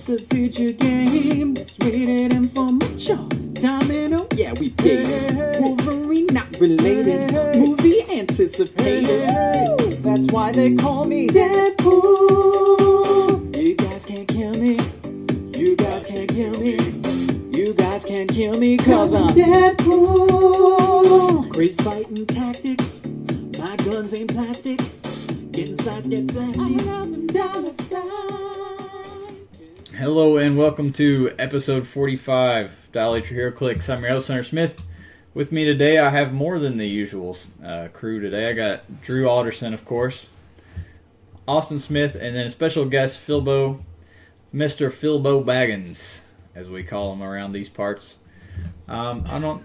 It's a video game that's rated M for mature. Domino, yeah, we did it. Wolverine, not related. Movie anticipated. That's why they call me Deadpool. You guys can't kill me. You guys can't kill me. You guys can't kill me, cause I'm Deadpool. Crazy fighting tactics. My guns ain't plastic. Getting sliced, get blasted. Hello and welcome to episode 45 Dial H for Heroclix. I'm your host, Hunter Smith. With me today, I have more than the usual crew today. I got Drew Alderson, of course, Austin Smith, and then a special guest, Philbo, Mr. Philbo Baggins, as we call him around these parts. Do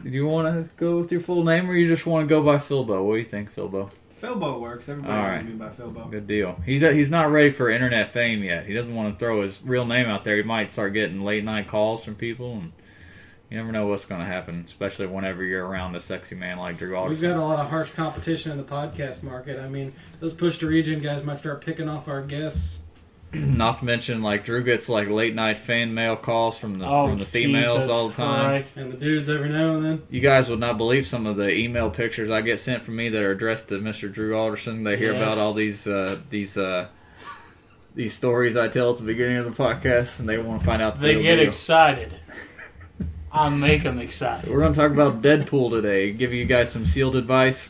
you want to go with your full name, or you just want to go by Philbo? What do you think, Philbo? Philbo works. Everybody knows me by Philbo. Good deal. He's not ready for internet fame yet. He doesn't want to throw his real name out there. He might start getting late night calls from people, and you never know what's going to happen, especially whenever you're around a sexy man like Drew Alderson. We've got a lot of harsh competition in the podcast market. I mean, those push to region guys might start picking off our guests. Not to mention, like, Drew gets like late night fan mail calls from the females Jesus all the time, Christ. And the dudes every now and then. You guys would not believe some of the email pictures I get sent from me that are addressed to Mr. Drew Alderson. They hear about all these stories I tell at the beginning of the podcast, and they want to find out. They get excited. I make them excited. We're going to talk about Deadpool today. Give you guys some sealed advice.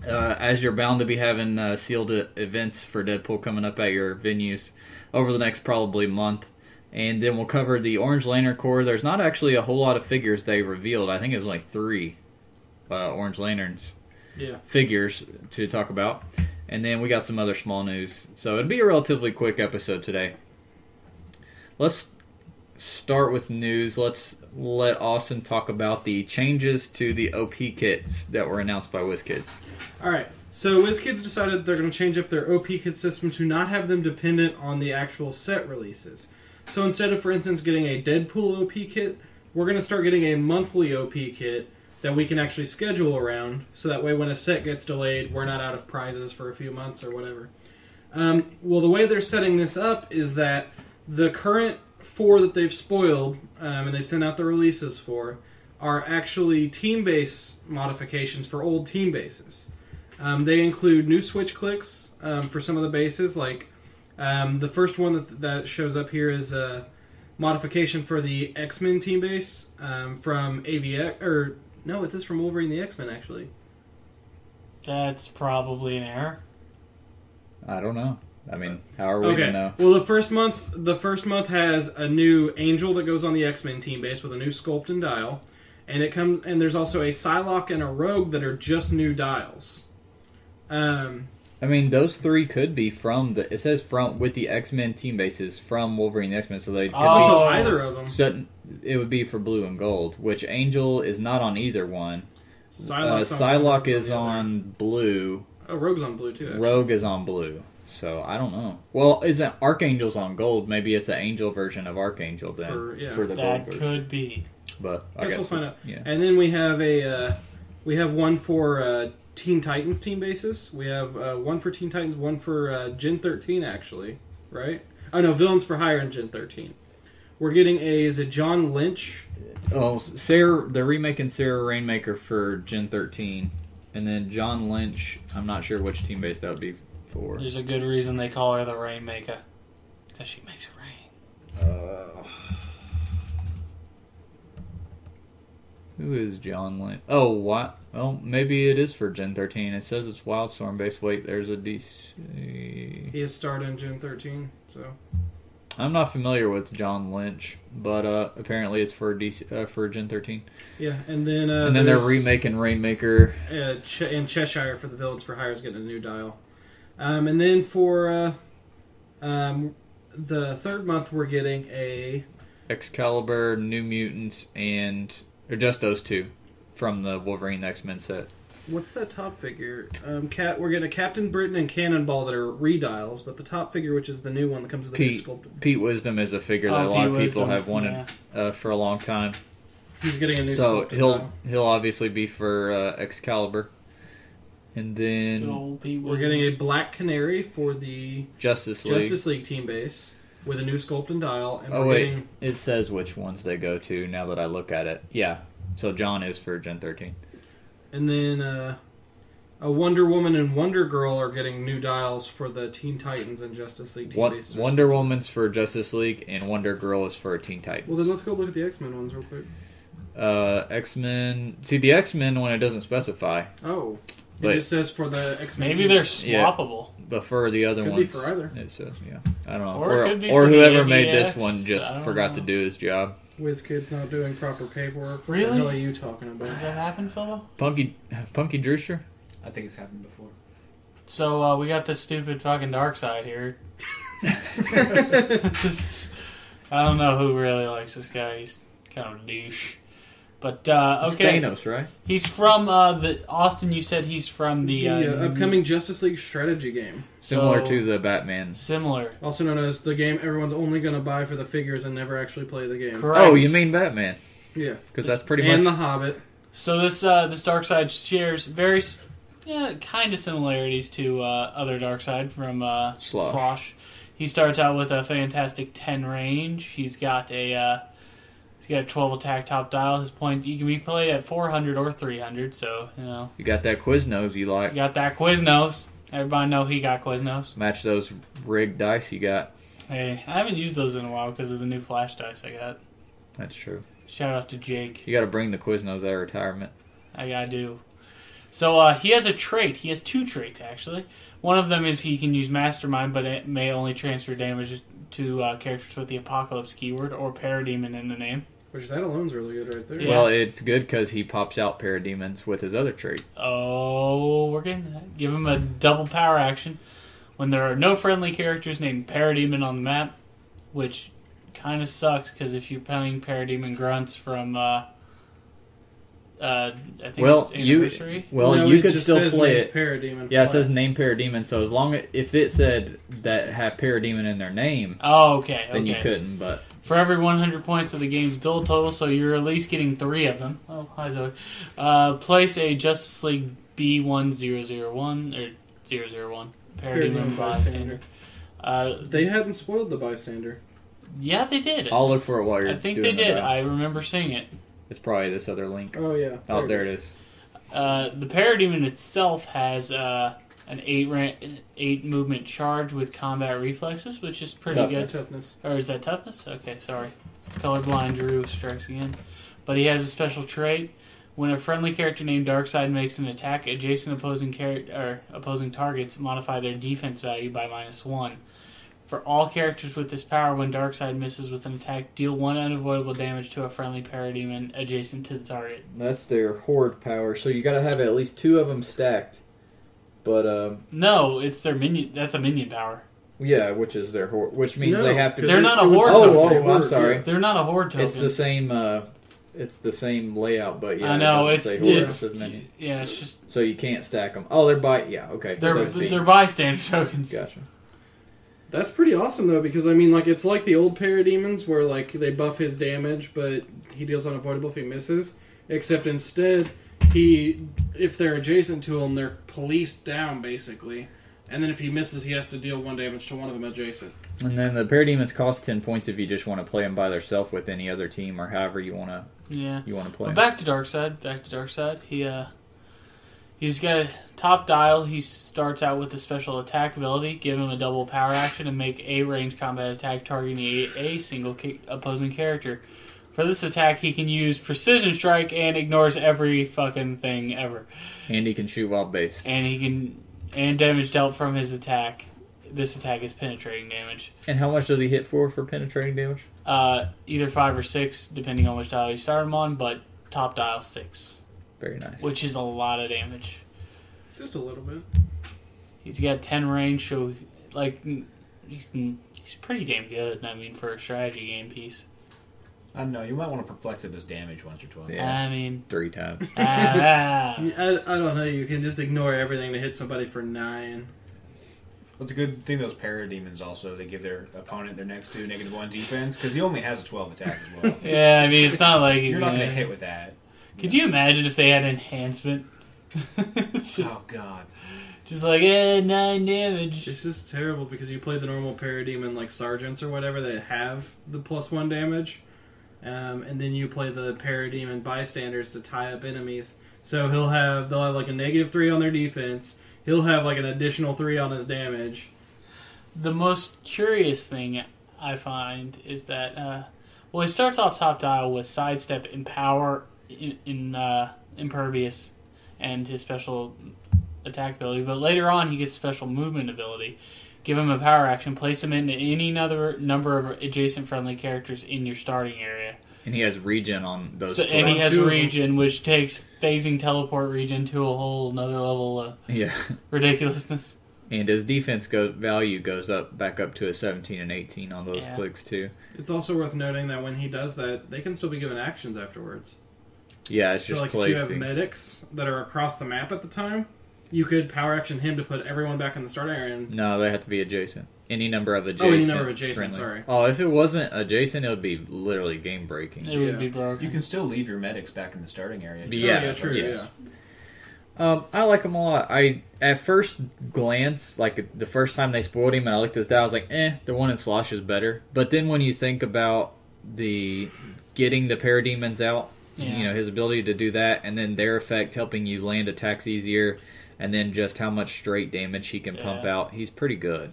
As you're bound to be having sealed events for Deadpool coming up at your venues over the next probably month. And then we'll cover the Orange Lantern Corps. There's not actually a whole lot of figures they revealed. I think it was like 3 Orange Lanterns figures to talk about. And then we got some other small news. So it'll be a relatively quick episode today. Let's start with news. Let's let Austin talk about the changes to the OP kits that were announced by WizKids. Alright, so WizKids decided they're going to change up their OP kit system to not have them dependent on the actual set releases. So instead of, for instance, getting a Deadpool OP kit, we're going to start getting a monthly OP kit that we can actually schedule around, so that way when a set gets delayed, we're not out of prizes for a few months or whatever. Well, the way they're setting this up is that the current 4 that they've spoiled, and they've sent out the releases for, are actually team base modifications for old team bases. They include new switch clicks for some of the bases, like the first one that shows up here is a modification for the X-Men team base from AVX, or no, it says from Wolverine the X-Men actually. That's probably an error. I don't know. I mean, how are we going to know? Well, the first month has a new Angel that goes on the X-Men team base with a new sculpt and dial, and there's also a Psylocke and a Rogue that are just new dials. I mean, those 3 could be from it says from with the X-Men team bases from Wolverine the X-Men, so they could be either of them. So it would be for blue and gold, which Angel is not on either one. Psylocke is on blue. Oh, Rogue's on blue too. Actually. Rogue is on blue. So, I don't know. Well, isn't Archangel's on gold? Maybe it's an Angel version of Archangel then. For the that gold version. Could be. But I guess we'll find out. Yeah. And then we have one for Teen Titans team bases. We have one for Teen Titans, one for Gen 13 actually, right? Oh no, Villains for Hire in Gen 13. We're getting is it John Lynch? Oh, they're remaking Sarah Rainmaker for Gen 13. And then John Lynch, I'm not sure which team base that would be for. There's a good reason they call her the Rainmaker. Because she makes it rain. Who is John Lynch? Oh, what? Well, maybe it is for Gen 13. It says it's Wildstorm based. Wait, there's a DC. He is starred in Gen 13, so. I'm not familiar with John Lynch, but apparently it's for DC for Gen 13. Yeah, and then they're remaking Rainmaker. And Cheshire for the Villains for Hire is getting a new dial. And then for the third month, we're getting a Excalibur, New Mutants, or just those 2 from the Wolverine X-Men set. What's that top figure? We're getting a Captain Britain and Cannonball that are redials, but the top figure, which is the new one that comes with the new sculpt. Pete Wisdom is a figure that a lot of people have wanted for a long time. He's getting a new sculpt. So he'll obviously be for Excalibur. And then we're getting a Black Canary for the Justice League team base. with a new sculpt and dial. And Oh, we're wait. getting, It says which ones they go to now that I look at it. Yeah. So John is for Gen 13. and then a Wonder Woman and Wonder Girl are getting new dials for the Teen Titans and Justice League team bases. Wonder Woman's for Justice League, and Wonder Girl is for Teen Titans. Well, then let's go look at the X-Men ones real quick. X-Men... See, the X-Men one, it doesn't specify. Oh. But- It just says for the X-Men Maybe team. they're swappable. But for the other Could be ones... for either. It says, yeah. I don't know. Or it could be or for the whoever made this ABX, one just I don't forgot know. to do his job. WizKid's not doing proper paperwork. What Really? the hell are you talking about? Does that happen, Philbo? Punky Drewster? I think it's happened before. So we got this stupid fucking dark side here. I don't know who really likes this guy. He's kind of a douche. But okay, Thanos, right? he's from the Austin. You said he's from the upcoming Justice League strategy game. Similar So- to the Batman. similar. Also known as the game everyone's only going to buy for the figures and never actually play the game. Correct. Oh, you mean Batman? Yeah. Because that's pretty And much... The Hobbit. So this dark side shares very kind of similarities to other dark side from Slosh. He starts out with a fantastic 10 range. He's got a 12 attack top dial. His point, he can be played at 400 or 300. So You got that Quiznos you like. you got that Quiznos. Everybody know he got Quiznos. Match those rigged dice you got. Hey, I haven't used those in a while because of the new flash dice I got. That's true. Shout out to Jake. You got to bring the Quiznos out of retirement. I gotta do. So he has a trait. He has two traits actually. One of them is he can use Mastermind, but it may only transfer damage to characters with the Apocalypse keyword or Parademon in the name. Which that alone's really good right there. Yeah. Well, it's good because he pops out Parademons with his other trait. Oh, we're gonna give him a double power action when there are no friendly characters named Parademon on the map, which kind of sucks because if you're playing Parademon grunts from I think it's Anniversary. No, you it could just still says play named it. Parademon Yeah, it flat. says name Parademon. So as long as if it said that have Parademon in their name, Oh, okay. then you couldn't. But For every 100 points of the game's build total, so you're at least getting 3 of them. Oh, hi Zoe. Place a Justice League B1001 or 001 Parademon bystander. They hadn't spoiled the bystander. Yeah, they did. I'll look for it while you're. I think doing they did. the I remember seeing it. It's probably this other link. Oh yeah. Oh, there it is. The Parademon itself has an 8 movement charge with combat reflexes, which is pretty Toughness. good. Toughness. Or is that toughness? Okay, sorry. Colorblind Drew strikes again. But he has a special trait. When a friendly character named Darkseid makes an attack, adjacent opposing targets modify their defense value by -1. For all characters with this power, when Darkseid misses with an attack, deal 1 unavoidable damage to a friendly Parademon adjacent to the target. That's their horde power. So you got to have at least 2 of them stacked. But No, it's their minion. That's a minion power. yeah, which is their horde, which means No, they have to. because They're it- not a it would horde still Oh, say I'm horde, sorry. yeah. They're not a horde token. It's the same. It's the same layout, but yeah, I know, it it's- doesn't say horde, it it's- says minion. Yeah, it's just So you can't stack them. Oh, they're by. Yeah, okay. they're 17. bystander tokens. Gotcha. That's pretty awesome though, because I mean, like it's like the old Parademons where like they buff his damage, but he deals unavoidable if he misses. Except instead, if they're adjacent to him, they're policed down basically, and then if he misses, he has to deal 1 damage to one of them adjacent. And then the Parademons cost 10 points if you just want to play them by themselves with any other team or however you want to Yeah. play. But back to Darkseid. He's got a top dial. He starts out with a special attack ability, give him a double power action, and make a ranged combat attack targeting a single opposing character. For this attack, he can use Precision Strike and ignores every fucking thing ever. And he can shoot while based. And damage dealt from his attack. This attack is penetrating damage. And how much does he hit for penetrating damage? Either 5 or 6, depending on which dial you start him on, but top dial 6. Very nice. Which is a lot of damage. Just a little bit. He's got 10 range, so like he's pretty damn good. I mean, for a strategy game piece. I don't know. You might want to perplex it as damage once or twice. Yeah. I mean, 3 times. I don't know. You can just ignore everything to hit somebody for 9. Well, it's a good thing those Parademons also, they give their opponent their next 2 -1 defense, because he only has a 12 attack as well. yeah. I mean, it's not like he's You're not gonna going to hit with that. Could you imagine if they had enhancement? It's just Oh, God. Just like, 9 damage. It's just terrible because you play the normal parademon like sergeants or whatever that have the +1 damage, and then you play the parademon bystanders to tie up enemies. So they'll have like a -3 on their defense. He'll have like an additional 3 on his damage. The most curious thing I find is that, he starts off top dial with sidestep, empower, impervious, and his special attack ability, but later on he gets special movement ability. Give him a power action, place him into any other number of adjacent friendly characters in your starting area. And he has regen on those. And he has regen, which takes phasing teleport regen to a whole another level of ridiculousness. And his defense value goes back up to a 17 and 18 on those clicks too. It's also worth noting that when he does that, they can still be given actions afterwards. Yeah, it's so just like placing. If you have medics that are across the map at the time, you could power action him to put everyone back in the starting area. No, they have to be adjacent. Any number of adjacent. Oh, any number of adjacent, friendly. sorry. Oh, if it wasn't adjacent, it would be literally game breaking. It would be broken. You can still leave your medics back in the starting area. Yeah, true. Yeah. I like him a lot. At first glance, like the first time they spoiled him and I looked at his stat, I was like, the one in Slosh is better. But then when you think about getting the parademons out, his ability to do that, and then their effect helping you land attacks easier, and then just how much straight damage he can pump out, he's pretty good.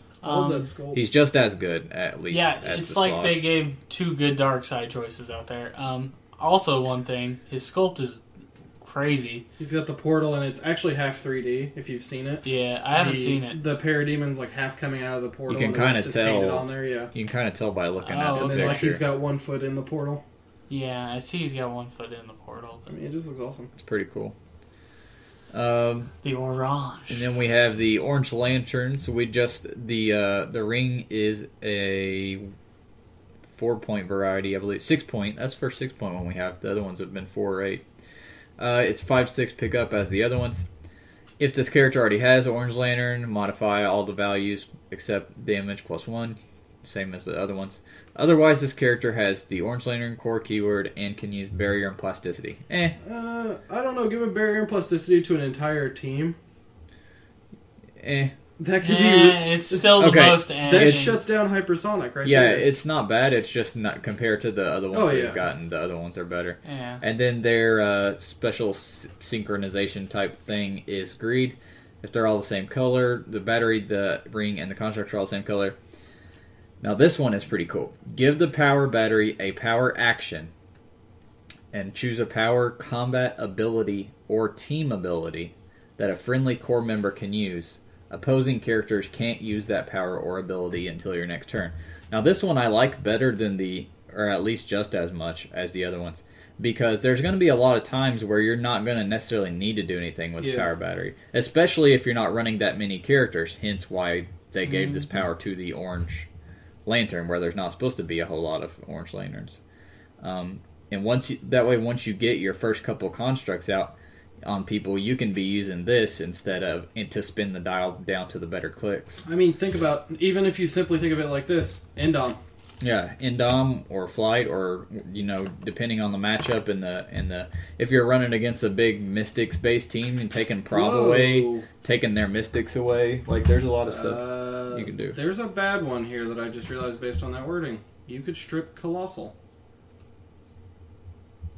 He's just as good, at least. Yeah, as it's the like Slosh. they gave 2 good dark side choices out there. Also, one thing, his sculpt is crazy. He's got the portal, and it's actually half 3D, if you've seen it. Yeah, I haven't seen it. The parademon's like half coming out of the portal. You can kind of tell. On there, You can kind of tell by looking at the and then picture. like he's got 1 foot in the portal. Yeah, I see he's got 1 foot in the portal. I mean, it just looks awesome. It's pretty cool. The orange. And then we have the orange lantern. So we just the ring is a 4-point variety, I believe. 6-point. That's the first 6-point one we have. The other ones have been 4 or 8. It's 5/6 pickup as the other ones. If this character already has Orange Lantern, modify all the values except damage +1, same as the other ones. Otherwise, this character has the Orange Lantern core keyword and can use Barrier and Plasticity. I don't know. Give a Barrier and Plasticity to an entire team. That could be. It's still the most. That shuts down Hypersonic, right? Yeah, there. it's not bad. It's just not compared to the other ones we've gotten. The other ones are better. Yeah. And then their special synchronization type thing is Greed. If they're all the same color, the battery, the ring, and the construct are all the same color. Now this one is pretty cool. Give the power battery a power action and choose a power combat ability or team ability that a friendly core member can use. Opposing characters can't use that power or ability until your next turn. Now this one I like better than or at least just as much as the other ones, because there's going to be a lot of times where you're not going to necessarily need to do anything with the power battery, especially if you're not running that many characters, hence why they gave this power to the Orange Lantern, where there's not supposed to be a whole lot of Orange Lanterns. And once you get your first couple constructs out on people, you can be using this instead of to spin the dial down to the better clicks. I mean, think about, even if you simply think of it like this, Endom. Yeah, Endom or Flight, or depending on the matchup and the if you're running against a big Mystics based team and taking Prob away, taking their Mystics away, like there's a lot of stuff you can do. There's a bad one here that I just realized based on that wording. You could strip Colossal.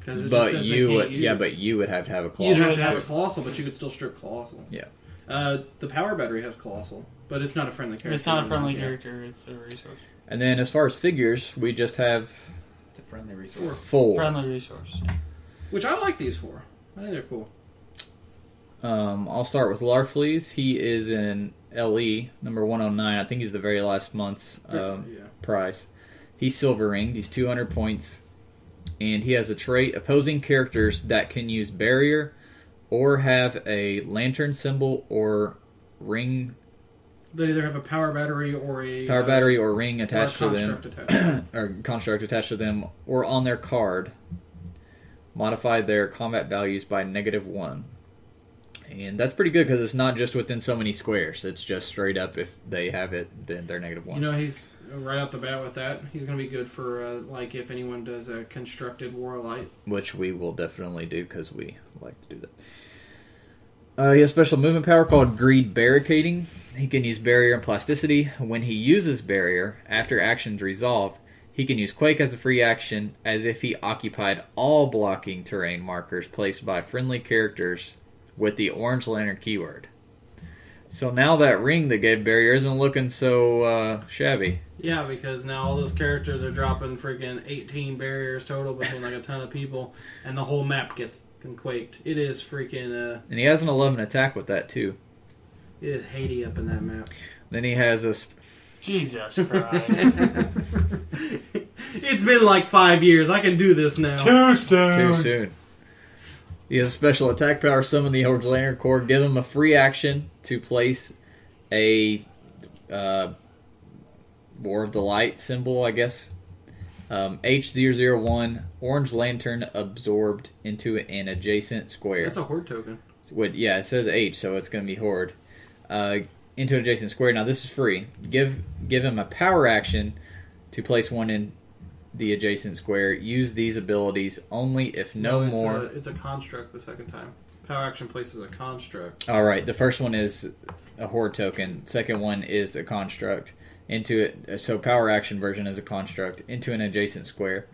But you would have to have a Colossal. You'd have to have a Colossal, but you could still strip Colossal. Yeah. The power battery has Colossal, but it's not a friendly character. It's not a friendly character, it's a resource. And then as far as figures, we just have It's a friendly resource. 4. Friendly resource, yeah. Which I like these 4. I think they're cool. I'll start with Larfleeze. He is in LE, number 109. I think he's the very last month's prize. He's silver ringed. He's 200 points. And he has a trait, opposing characters that can use Barrier or have a lantern symbol or ring. They either have a power battery or a ring attached to them, or construct attached to them, or on their card. Modify their combat values by -1. And that's pretty good because it's not just within so many squares. It's just straight up if they have it, then they're -1. He's right out the bat with that. He's going to be good for if anyone does a constructed Warlight. Which we will definitely do because we like to do that. He has special movement power called Greed Barricading. He can use Barrier and Plasticity. When he uses Barrier, after actions resolve, he can use Quake as a free action as if he occupied all blocking terrain markers placed by friendly characters with the Orange Lantern keyword. So now that ring that gave Barrier isn't looking so shabby. Yeah, because now all those characters are dropping freaking 18 barriers total between like a ton of people, and the whole map gets quaked. It is freaking... And he has an 11 attack with that, too. It is Haiti up in that map. Then he has a... Jesus Christ. It's been like 5 years. I can do this now. Too soon. Too soon. He has a special attack power, summon the Orange Lantern Corps, give him a free action to place a War of the Light symbol, I guess. H001, Orange Lantern absorbed into an adjacent square. That's a horde token. Yeah, it says H, so it's going to be Horde. Into an adjacent square. Now, this is free. Give him a power action to place one in the adjacent square. Use these abilities only if more... It's a construct the second time. Power action places a construct. All right, the first one is a Horde token. Second one is a construct. So power action version is a construct. Into an adjacent square.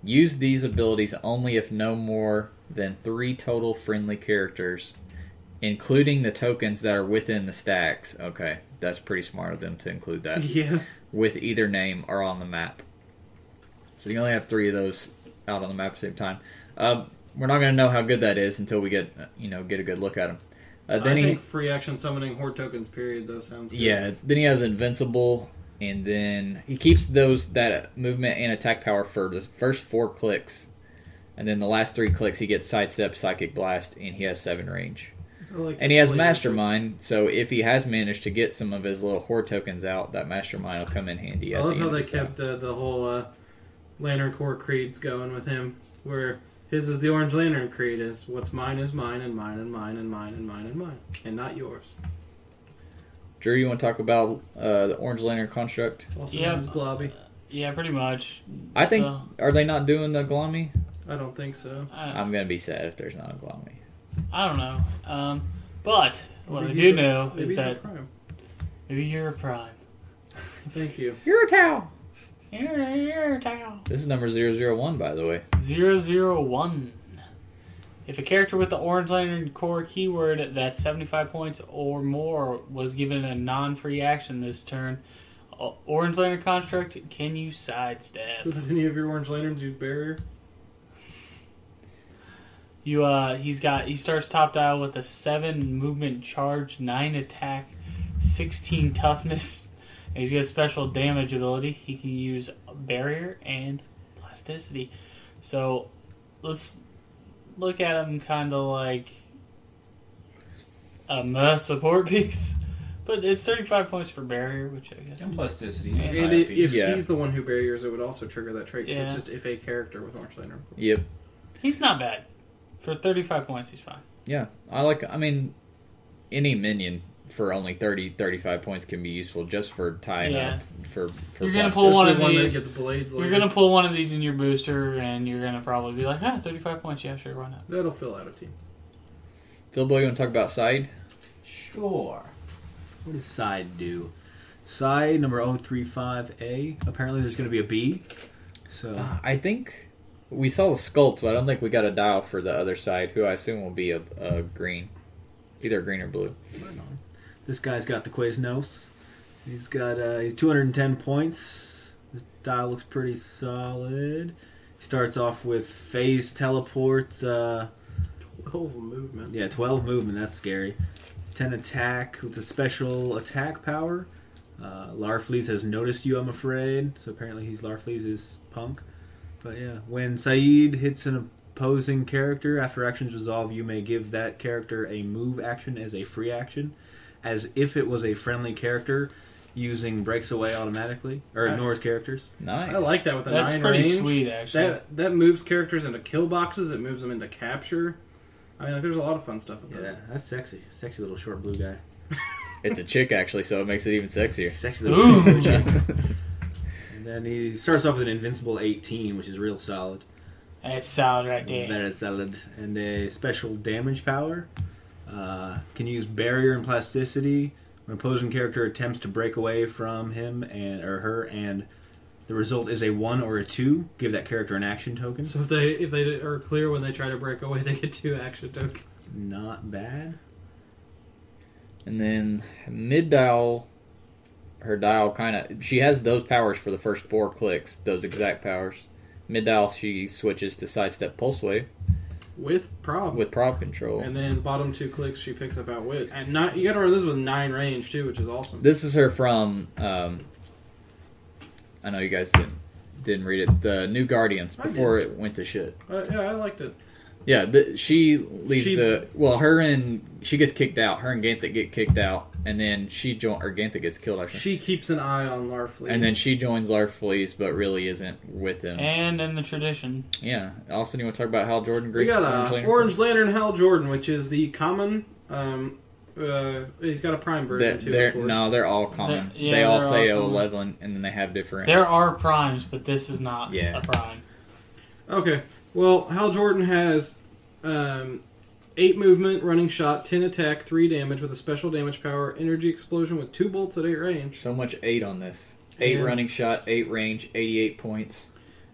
Use these abilities only if no more than 3 total friendly characters, including the tokens that are within the stacks. Okay, that's pretty smart of them to include that. Yeah. With either name are on the map. So you only have 3 of those out on the map at the same time. We're not going to know how good that is until we get a good look at them. I think free action summoning horde tokens, period, though, sounds good. Yeah, then he has Invincible, and then he keeps that movement and attack power for the first 4 clicks. And then the last 3 clicks, he gets Sidestep, Psychic Blast, and he has 7 range. And he has Mastermind, so if he has managed to get some of his little horde tokens out, that Mastermind will come in handy. I love how they kept the whole Lantern Corps creeds going with him, where his is the Orange Lantern creed is what's mine is mine and mine and mine and mine and mine and mine, and not yours. Drew, you want to talk about the Orange Lantern construct? Also known as Globby. Yeah, pretty much. I think, are they not doing the Glommy? I don't think so. I'm going to be sad if there's not a Glommy. I don't know. But what I do know is that maybe you're a prime. Thank you. You're a Tau. You're a Tau. This is number 001, by the way. 001. If a character with the Orange Lantern Core keyword that's 75 points or more was given a non-free action this turn, Orange Lantern construct, can you sidestep? So did any of your Orange Lanterns use barrier? He starts top dial with a 7 movement charge, 9 attack, 16 toughness, and he's got a special damage ability. He can use barrier and plasticity. So let's look at him kind of like a support piece. But it's 35 points for barrier, which I guess. And plasticity. And if he's the one who barriers, it would also trigger that trait. Yeah. It's just if a character with Orange Lantern. Yep. He's not bad. For 35 points, he's fine. Yeah. Any minion for only 35 points can be useful just for tying up for you're going to pull one of these. That gets blades you're going to pull one of these in your booster, and you're going to probably be like, 35 points, yeah, sure, why not? That'll fill out a team. Philbo, you want to talk about side? Sure. What does side do? Side number 035A. Apparently there's going to be a B. So I think we saw the sculpt, but I don't think we got a dial for the other side, who I assume will be a green. Either green or blue. This guy's got the Quasnos. He's 210 points. This dial looks pretty solid. He starts off with phase teleport. 12 movement. Yeah, 12 movement. That's scary. 10 attack with a special attack power. Larfleeze has noticed you, I'm afraid. So apparently he's Larfleeze's punk. But yeah, when Saeed hits an opposing character, after actions resolve, you may give that character a move action as a free action, as if it was a friendly character, using breaks away automatically, or ignores characters. Nice. I like that with a 9 range. That's pretty sweet, actually. That moves characters into kill boxes, it moves them into capture. There's a lot of fun stuff with that. Yeah, that's sexy. Sexy little short blue guy. It's a chick, actually, so it makes it even sexier. Sexy little blue chick. And then he starts off with an Invincible 18, which is real solid. That's solid right there. That is solid. And a special damage power. Can use barrier and plasticity when opposing character attempts to break away from him or her, and the result is a 1 or a 2. Give that character an action token. So if they are clear when they try to break away, they get 2 action tokens. Not bad. And then mid-dial, her dial she has those powers for the first 4 clicks, those exact powers. Mid-dial, she switches to sidestep pulse wave. With prop control. And then bottom 2 clicks, she picks up outwit. And you gotta remember this with 9 range, too, which is awesome. This is her from, I know you guys didn't read it, the New Guardians, before it went to shit. Yeah, I liked it. Yeah, she leaves she gets kicked out. Her and Ganthet get kicked out, and then Ganthet gets killed, actually. She keeps an eye on Larfleeze. And then she joins Larfleeze, but really isn't with him. And in the tradition. Yeah. Also, you want to talk about Hal Jordan? We got Orange Lantern Hal Jordan, which is the common... he's got a prime version, too, of course. No, they're all common. They all say 11, and then they have different... There are primes, but this is not a prime. Okay. Well, Hal Jordan has 8 movement, running shot, 10 attack, 3 damage with a special damage power, energy explosion with 2 bolts at 8 range. So much 8 on this. 8 running shot, 8 range, 88 points.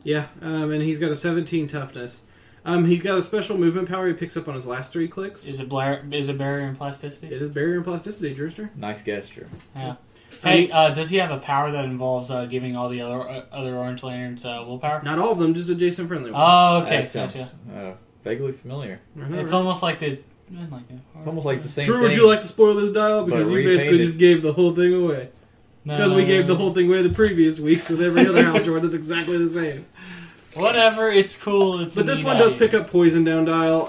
Yeah, and he's got a 17 toughness. He's got a special movement power he picks up on his last 3 clicks. Is it barrier and plasticity? It is barrier and plasticity, Drewster. Nice guess, Drew. Yeah. Hey, does he have a power that involves giving all the other Orange Lanterns willpower? Not all of them, just adjacent friendly ones. Oh, okay. That sounds vaguely familiar. It's almost like the... It's almost like the same Drew, thing. would you like to spoil this dial? Because you basically just gave the whole thing away. Because we gave the whole thing away the previous weeks with every other Hal Jordan that's exactly the same. Whatever, it's cool. But this one does pick up poison down dial.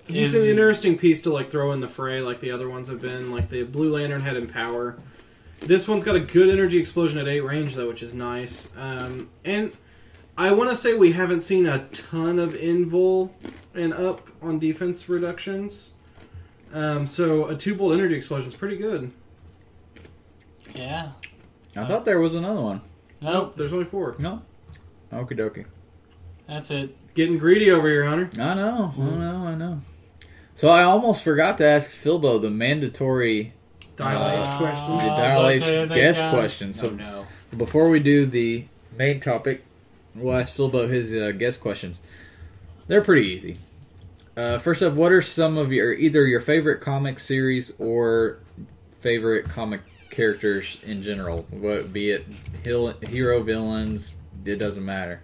He's an interesting piece to throw in the fray like the other ones have been. Like the Blue Lantern had Empower. This one's got a good energy explosion at 8 range, though, which is nice. And I want to say we haven't seen a ton of invul and up on defense reductions. So a 2-bolt energy explosion is pretty good. Yeah. I thought there was another one. Nope. There's only 4. No. Okie dokie. That's it. Getting greedy over here, Hunter. I know. So I almost forgot to ask Philbo the mandatory... Dial-H questions. The Dial-H guest questions. So before we do the main topic, we'll ask Philbo his guest questions. They're pretty easy. First up, what are some of either your favorite comic series or favorite comic characters in general? Be it hero, villains, it doesn't matter.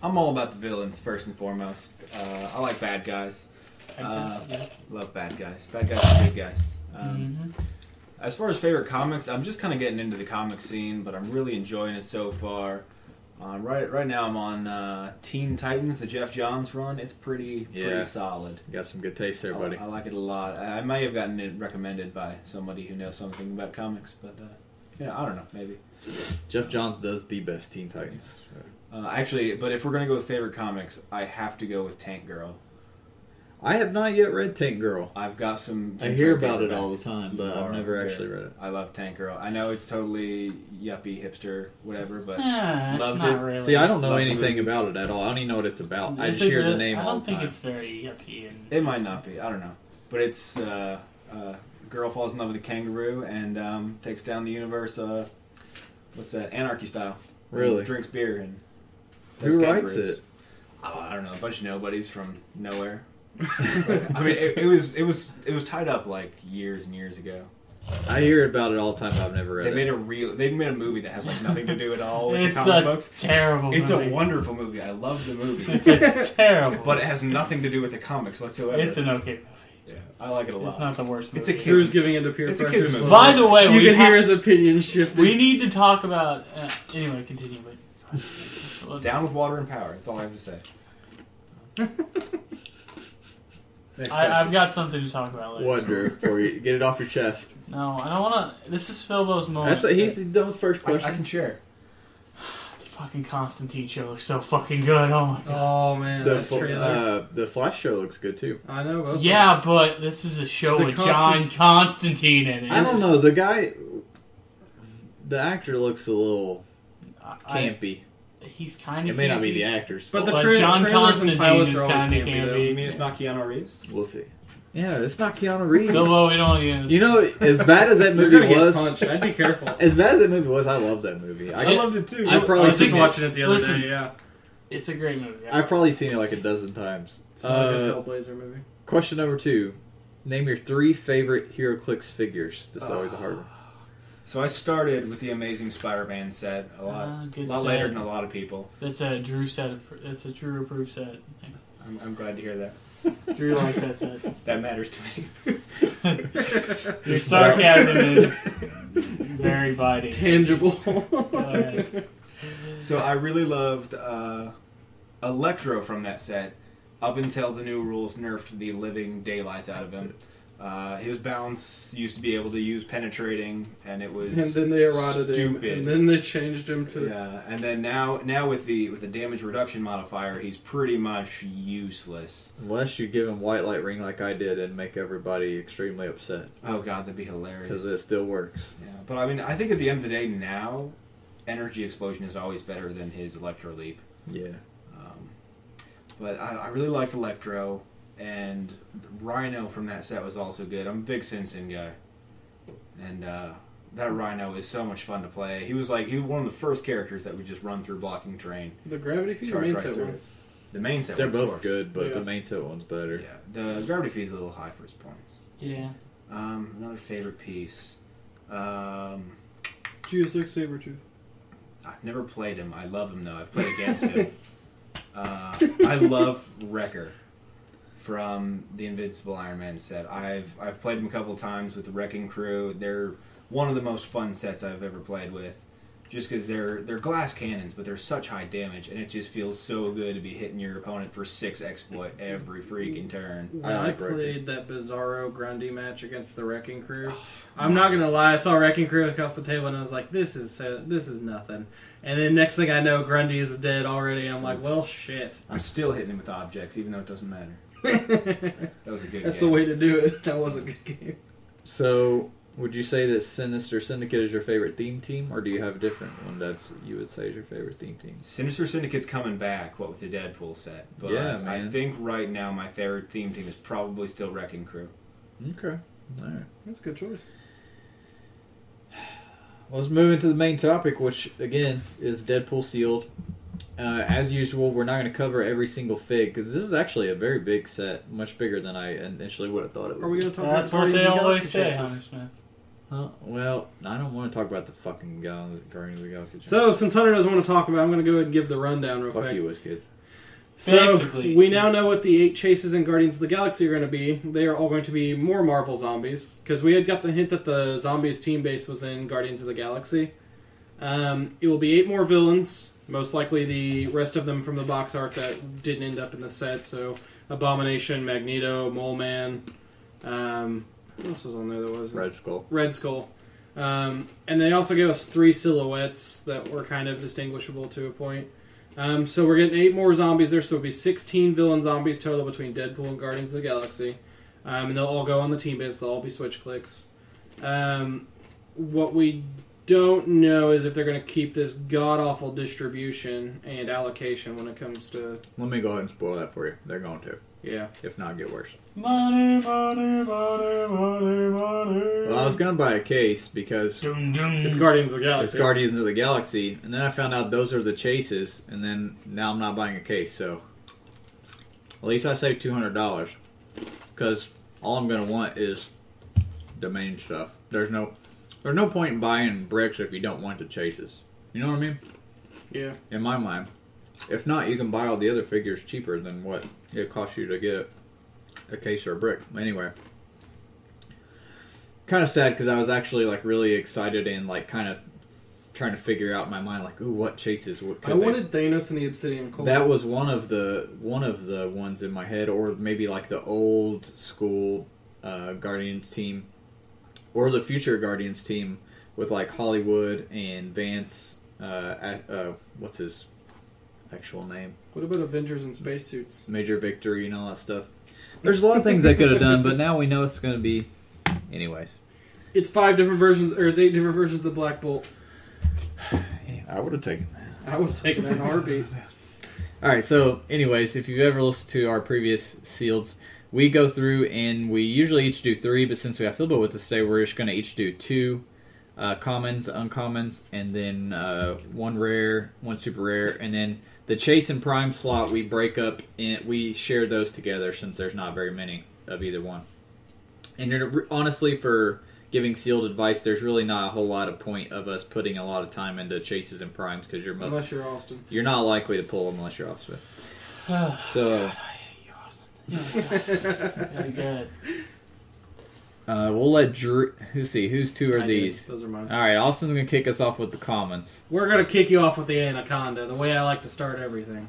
I'm all about the villains, first and foremost. I like bad guys. Love bad guys. Bad guys are good guys. As far as favorite comics, I'm just kind of getting into the comic scene, but I'm really enjoying it so far. Right now I'm on Teen Titans, the Jeff Johns run. It's pretty solid. You got some good taste there, buddy. I like it a lot. I may have gotten it recommended by somebody who knows something about comics, but I don't know, maybe. Jeff Johns does the best Teen Titans. Actually, but if we're going to go with favorite comics, I have to go with Tank Girl. I have not yet read Tank Girl. I've got some... I hear about it all the time, but I've never actually read it. I love Tank Girl. I know it's totally yuppie, hipster, whatever, but loved it. Really. See, I don't know anything about it at all. I don't even know what it's about. I just hear the name all the time. I don't think it's very yuppie. It might not be. I don't know. But it's... girl falls in love with a kangaroo and takes down the universe, what's that? Anarchy style. Really? Drinks beer and... Who writes it? I don't know. A bunch of nobodies from nowhere. But, I mean, it was tied up like years and years ago. I hear about it all the time. But I've never read it. They made a movie that has like nothing to do at all with it's the comic books. Terrible. It's movie. a wonderful movie. I love the movie. It's terrible, but it has nothing to do with the comics whatsoever. It's an okay movie. Yeah, I like it a lot. It's not the worst movie. It's a kid's Drew's giving into peer pressure. movie. By the way, you can hear his opinion shift. We need to talk about. Anyway, continue. But down with water and power. That's all I have to say. I've got something to talk about later. What, Drew? Before you get it off your chest. No, I don't want to. This is Philbo's moment. That's what he's done with the first question. I can share. The fucking Constantine show looks so fucking good. Oh my god. Oh man, the Flash show looks good too. I know. Both yeah, but this is a show with John Constantine in it. I don't know. The actor looks a little campy. He's kind of. It may not be the actors, but fault. the John trailers and Constantine pilots is are always kind of campy, though. You mean it's not Keanu Reeves? We'll see. Yeah, it's not Keanu Reeves. Philbo, we don't use. You know, as bad as that You're movie gonna get was, punched. I'd be careful. as bad as that movie was, I love that movie. I loved it too. I I probably was just seen watching it the other Listen. day. Yeah, It's a great movie. I've probably seen it like a dozen times. it's not a good Hellblazer movie. Question number 2. Name your 3 favorite Heroclix figures. This is always a hard one. So I started with the Amazing Spider-Man set a good lot set. later than a lot of people. That's a Drew set. It's a Drew approved set. I'm glad to hear that. Drew likes that set. That matters to me. Your sarcasm is very biting. Tangible. Go ahead. So I really loved Electro from that set, up until the new rules nerfed the living daylights out of him. His bounce used to be able to use penetrating, and it was And then they eroded stupid. him, and then they changed him to. Yeah, and then now with the damage reduction modifier, he's pretty much useless. Unless you give him white light ring like I did and make everybody extremely upset. Oh god, that'd be hilarious. Because it still works. Yeah, but I mean, I think at the end of the day, now energy explosion is always better than his electro leap. Yeah. But I really liked Electro, and Rhino from that set was also good. I'm a big Sin Sin guy, and that Rhino is so much fun to play. He was one of the first characters that would just run through blocking terrain. The gravity feed, the Charge main right set through one. it. The main set, They're one, of both course. good, but Yeah. the main set one's better. Yeah, the gravity feed's a little high for his points. Yeah. Another favorite piece. GSX Sabretooth. I've never played him. I love him though. I've played against him. I love Wrecker from the Invincible Iron Man set. I've played him a couple times with the Wrecking Crew. They're one of the most fun sets I've ever played with. Just because they're glass cannons, but they're such high damage, and it just feels so good to be hitting your opponent for 6 exploit every freaking turn. When I I like Wrecker. played that Bizarro Grundy match against the Wrecking Crew, I'm not gonna lie, I saw Wrecking Crew across the table and I was like, "This is nothing." And then next thing I know, Grundy is dead already. And I'm like, "Well, shit." I'm still hitting him with objects, even though it doesn't matter. That was a good That's game. the way to do it. That was a good game. So, would you say that Sinister Syndicate is your favorite theme team, or do you have a different one that's you would say is your favorite theme team? Sinister Syndicate's coming back, with the Deadpool set. But Yeah, man. I think right now my favorite theme team is probably still Wrecking Crew. Okay. All right. That's a good choice. Let's move into the main topic, which, again, is Deadpool sealed. As usual, we're not going to cover every single fig, because this is actually a very big set, much bigger than I initially would have thought it would Are we be. going to talk That's about what Guardians they of the always Galaxy say, Hunter chases? Smith. Huh? Well, I don't want to talk about the fucking Guardians of the Galaxy. So, since Hunter doesn't want to talk about it, I'm going to go ahead and give the rundown real Fuck quick. you, WizKids. So, Basically. we now know what the 8 chases in Guardians of the Galaxy are going to be. They are all going to be more Marvel zombies, because we had got the hint that the zombies team base was in Guardians of the Galaxy. It will be 8 more villains, most likely the rest of them from the box art that didn't end up in the set. So, Abomination, Magneto, Mole Man. What else was on there that wasn't? Red Skull. Red Skull. And they also gave us 3 silhouettes that were kind of distinguishable to a point. So we're getting 8 more zombies there, so it'll be 16 villain zombies total between Deadpool and Guardians of the Galaxy. And they'll all go on the team base, they'll all be switch clicks. What we don't know is if they're going to keep this god-awful distribution and allocation when it comes to... Let me go ahead and spoil that for you. They're going to. Yeah. If not, get worse. Money, money, money, money, money. Well, I was going to buy a case because Dum, dum. It's Guardians of the Galaxy. it's Guardians of the Galaxy, and then I found out those are the chases, and then now I'm not buying a case, so at least I saved $200 because all I'm going to want is the main stuff. There's no point in buying bricks if you don't want the chases. You know what I mean? Yeah. In my mind. If not, you can buy all the other figures cheaper than what it costs you to get a case or a brick. Anyway. Kind of sad because I was actually really excited and kind of trying to figure out in my mind ooh, what chases would I wanted Thanos and the Obsidian Colt. That was one of the ones in my head, or maybe the old school Guardians team, or the future Guardians team with Hollywood and Vance. What's his actual name? What about Avengers in spacesuits? Major Victory and all that stuff. There's a lot of things they could have done, but now we know it's going to be. Anyways, It's 5 different versions, or it's 8 different versions of Black Bolt. I would have taken that. I would have taken that in a heartbeat. All right. So, anyways, if you've ever listened to our previous sealeds, we go through and we usually each do 3, but since we have Philbo with us today, we're just going to each do 2 commons, uncommons, and then 1 rare, 1 super rare, and then the chase and prime slot we break up and we share those together since there's not very many of either one. And honestly, for giving sealed advice, there's really not a whole lot of point of us putting a lot of time into chases and primes because unless you're Austin, you're not likely to pull them unless you're Austin. So. God, I hate you, Austin. Very good. We'll let Drew. Whose 2 are these? Those are mine. All right, Austin's gonna kick us off with the commons. We're gonna kick you off with the Anaconda, the way I like to start everything.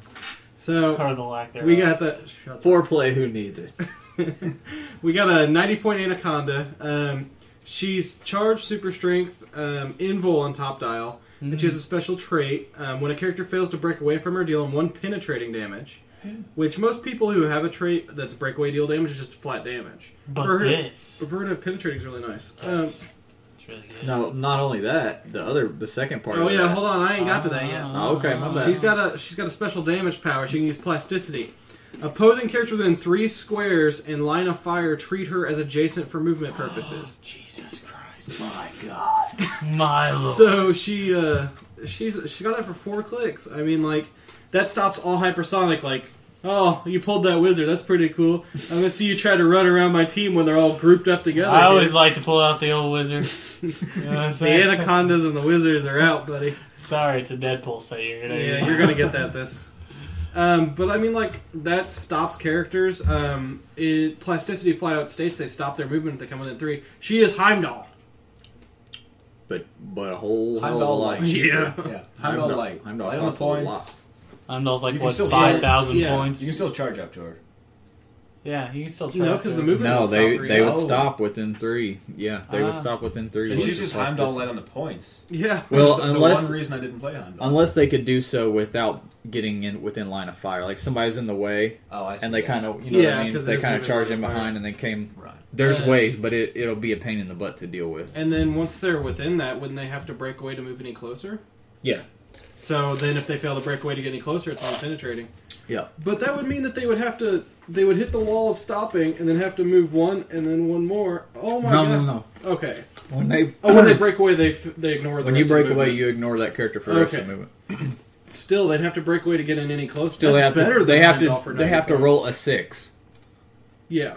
So Or the lack thereof. we got the Foreplay, who needs it? we got a 90-point Anaconda. She's charged, super strength, invul on top dial, and she has a special trait. When a character fails to break away from her, deal 1 penetrating damage. Which most people who have a trait that's breakaway deal damage is just flat damage. But for her, this. For her to have penetrating is really nice. It's really good. No, not only that, the second part. Oh of yeah, that. hold on, I ain't got to that yet. Oh, okay, my bad. She's got a special damage power. She can use plasticity. Opposing characters within 3 squares in line of fire treat her as adjacent for movement purposes. Jesus Christ. My God. My lord. So she's got that for 4 clicks. I mean, like, that stops all hypersonic. Like, oh, you pulled that wizard. That's pretty cool. I'm gonna see you try to run around my team when they're all grouped up together. I always like to pull out the old wizard. You know what I'm the saying? anacondas and the wizards are out, buddy. Sorry, it's a Deadpool set. You're Gonna get that this. But I mean, like, that stops characters. Plasticity flat out states they stop their movement if they come within 3. She is Heimdall. But a whole hell of a Heimdall lot light. cheaper. Yeah. Yeah. Heimdall light. Heimdall Light on the costs a lot. points. Heimdall's like, You can what, still 5,000 yeah. points? You can still charge up to her. Yeah, you can still try. No, because the movement No, would stop they 3. they would Oh. stop within 3. Yeah, they would Ah. stop within 3. And with she's the just Heimdall plasticity. light on the points. Yeah. Well, the unless one reason I didn't play Heimdall. unless they could do so without getting in within line of fire, like somebody's in the way, Oh, I see. and they yeah. kind of, you know what Yeah, I mean? 'cause They there's kind of movement charge in in line of behind, fire. and they came. Right. There's Uh, ways, but it'll be a pain in the butt to deal with. And then once they're within that, wouldn't they have to break away to move any closer? Yeah, So then if they fail to break away to get any closer, it's not penetrating. yeah. But that would mean that they would hit the wall of stopping and then have to move 1 and then 1 more. Oh my god. No. Okay. When they When they break away, they ignore the when rest you of break the away, movement. you ignore that character for the rest of the Okay. movement. Still, they'd have to break away to get in any closer. Still, That's better than Heimdall for they 90 have to points. roll a 6. Yeah.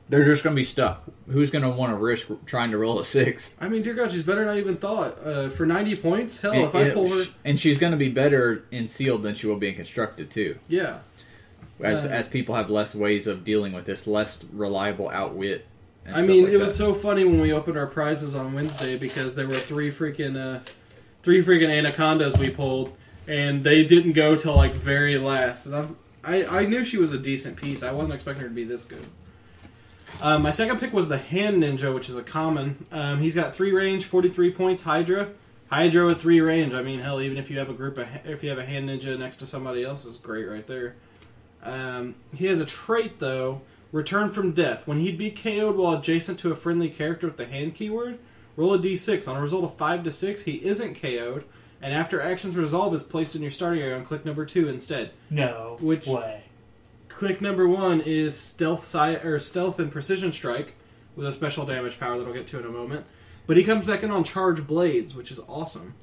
They're just going to be stuck. Who's going to want to risk trying to roll a 6? I mean, dear God, she's better than I even thought. For 90 points, hell, if I pull her... And she's going to be better in sealed than she will be in constructed too. Yeah. As people have less ways of dealing with this, less reliable outwit. And I stuff mean, like it was that. so funny when we opened our prizes on Wednesday because there were 3 freaking anacondas we pulled, and they didn't go till like very last. And I knew she was a decent piece. I wasn't expecting her to be this good. My second pick was the Hand Ninja, which is a common. He's got 3 range, 43 points. Hydra with 3 range. I mean, hell, even if you have if you have a Hand Ninja next to somebody else, is great right there. He has a trait though. Return from death. When he'd be KO'd while adjacent to a friendly character with the hand keyword, roll a d6. On a result of 5 to 6, he isn't KO'd, and after action's resolve is placed in your starting area on click number 2 instead. No Which- way. Click number 1 is stealth and precision strike with a special damage power that I'll get to in a moment. But he comes back in on charge blades, which is awesome.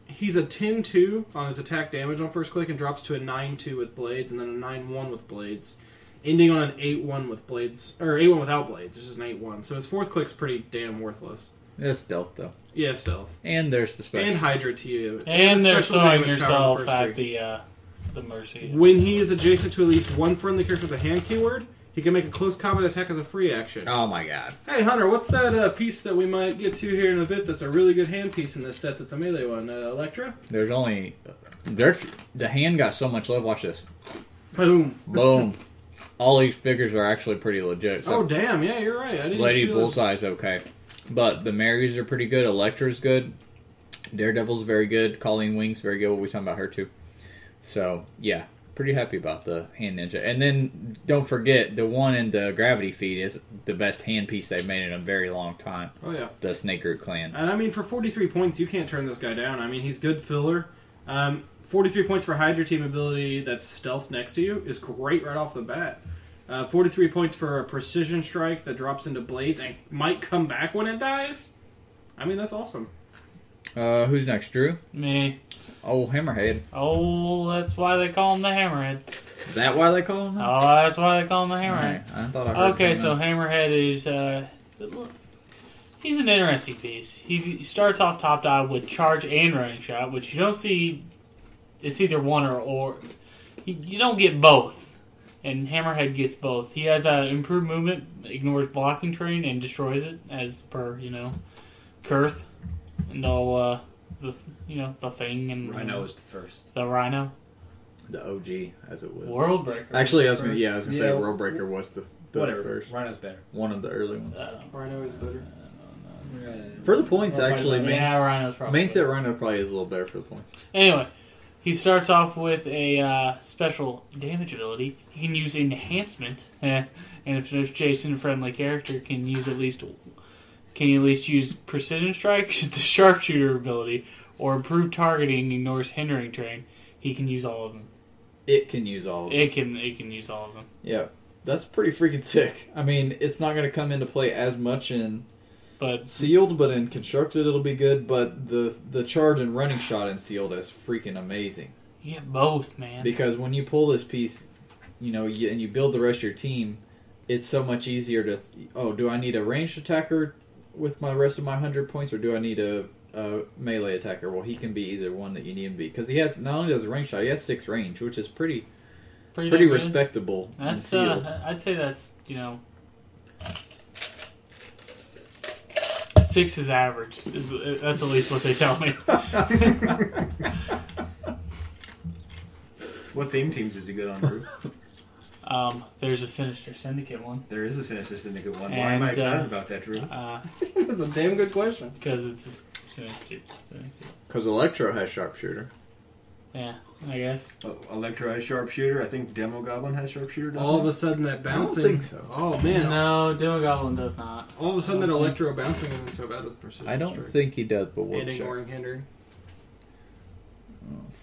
He's a 10-2 on his attack damage on first click and drops to a 9-2 with blades and then a 9-1 with blades, ending on an 8-1 with blades, or 8-1 without blades. It's just an 8-1. So his fourth click's pretty damn worthless. It's stealth though, Yeah, stealth. and there's the special. And Hydra to you. And they're special throwing damage power on yourself the first at 3. the mercy. When he is adjacent to at least one friendly character with a hand keyword, he can make a close combat attack as a free action. Oh my god! Hey, Hunter, what's that piece that we might get to here in a bit that's a really good hand piece in this set that's a melee one? Electra? There's only the hand got so much love. Watch this. Boom. Boom. All these figures are actually pretty legit. So Oh, damn. Yeah, you're right. I didn't Lady realize- Bullseye's okay, but the Marys are pretty good. Elektra's good. Daredevil's very good. Colleen Wing's very good. We'll be talking about her too. So yeah, pretty happy about the Hand Ninja. And then don't forget the one in the Gravity Feed is the best hand piece they've made in a very long time. Oh, yeah. The Snake Root Clan. And I mean, for 43 points, you can't turn this guy down. I mean, he's good filler. 43 points for Hydra team ability that's stealth next to you is great right off the bat. 43 points for a precision strike that drops into blades and might come back when it dies. I mean, that's awesome. Who's next, Drew? Me. Oh, Hammerhead. Oh, that's why they call him the Hammerhead. Is that why they call him that? Oh, that's why they call him the Hammerhead. Right. I thought I heard Okay, something. so Hammerhead is he's an interesting piece. He starts off top dial with charge and running shot, which you don't see. It's either one or you don't get both, and Hammerhead gets both. He has improved movement, ignores blocking terrain, and destroys it as per Kurth and all the thing and Rhino is the first. the Rhino. The OG, as it would. Worldbreaker. Actually, I was gonna say Yeah. Worldbreaker was the Whatever. first. Rhino's better. One of the early ones. Rhino is better. For the points, actually, Yeah, Rhino's probably main set Rhino probably is a little better for the points. Anyway, he starts off with a special damage ability. He can use enhancement, and if there's Jason, a friendly character, can you at least use precision strike, the sharpshooter ability, or improved targeting, ignores hindering terrain. He can use all of them. It can use all of them. It can use all of them. Yeah, that's pretty freaking sick. I mean, it's not going to come into play as much in But Sealed, but in Constructed it'll be good. But the charge and running shot in Sealed is freaking amazing. you get both, man. Because when you pull this piece, and you build the rest of your team, it's so much easier to. Do I need a ranged attacker with my rest of my 100 points, or do I need a melee attacker? Well, he can be either one that you need him to be, because he has not only does a range shot, he has 6 range, which is pretty Pretty damn good. respectable. That's in Sealed. I'd say that's 6 is average. That's at least what they tell me. What theme teams is he good on, Drew? There's a Sinister Syndicate one. There is a Sinister Syndicate one. Why And, am I excited about that, Drew? That's a damn good question. Because it's a Sinister Syndicate. Because Electro has Sharpshooter. Yeah, I guess. Electro has Sharpshooter. I think Demo Goblin has Sharpshooter, doesn't All of it? a sudden, that bouncing. think so. Oh man! No, Demo Goblin does not. All of a sudden, that electro bouncing isn't so bad with precision. I don't strike. think he does, but we'll And check. ignoring hindering.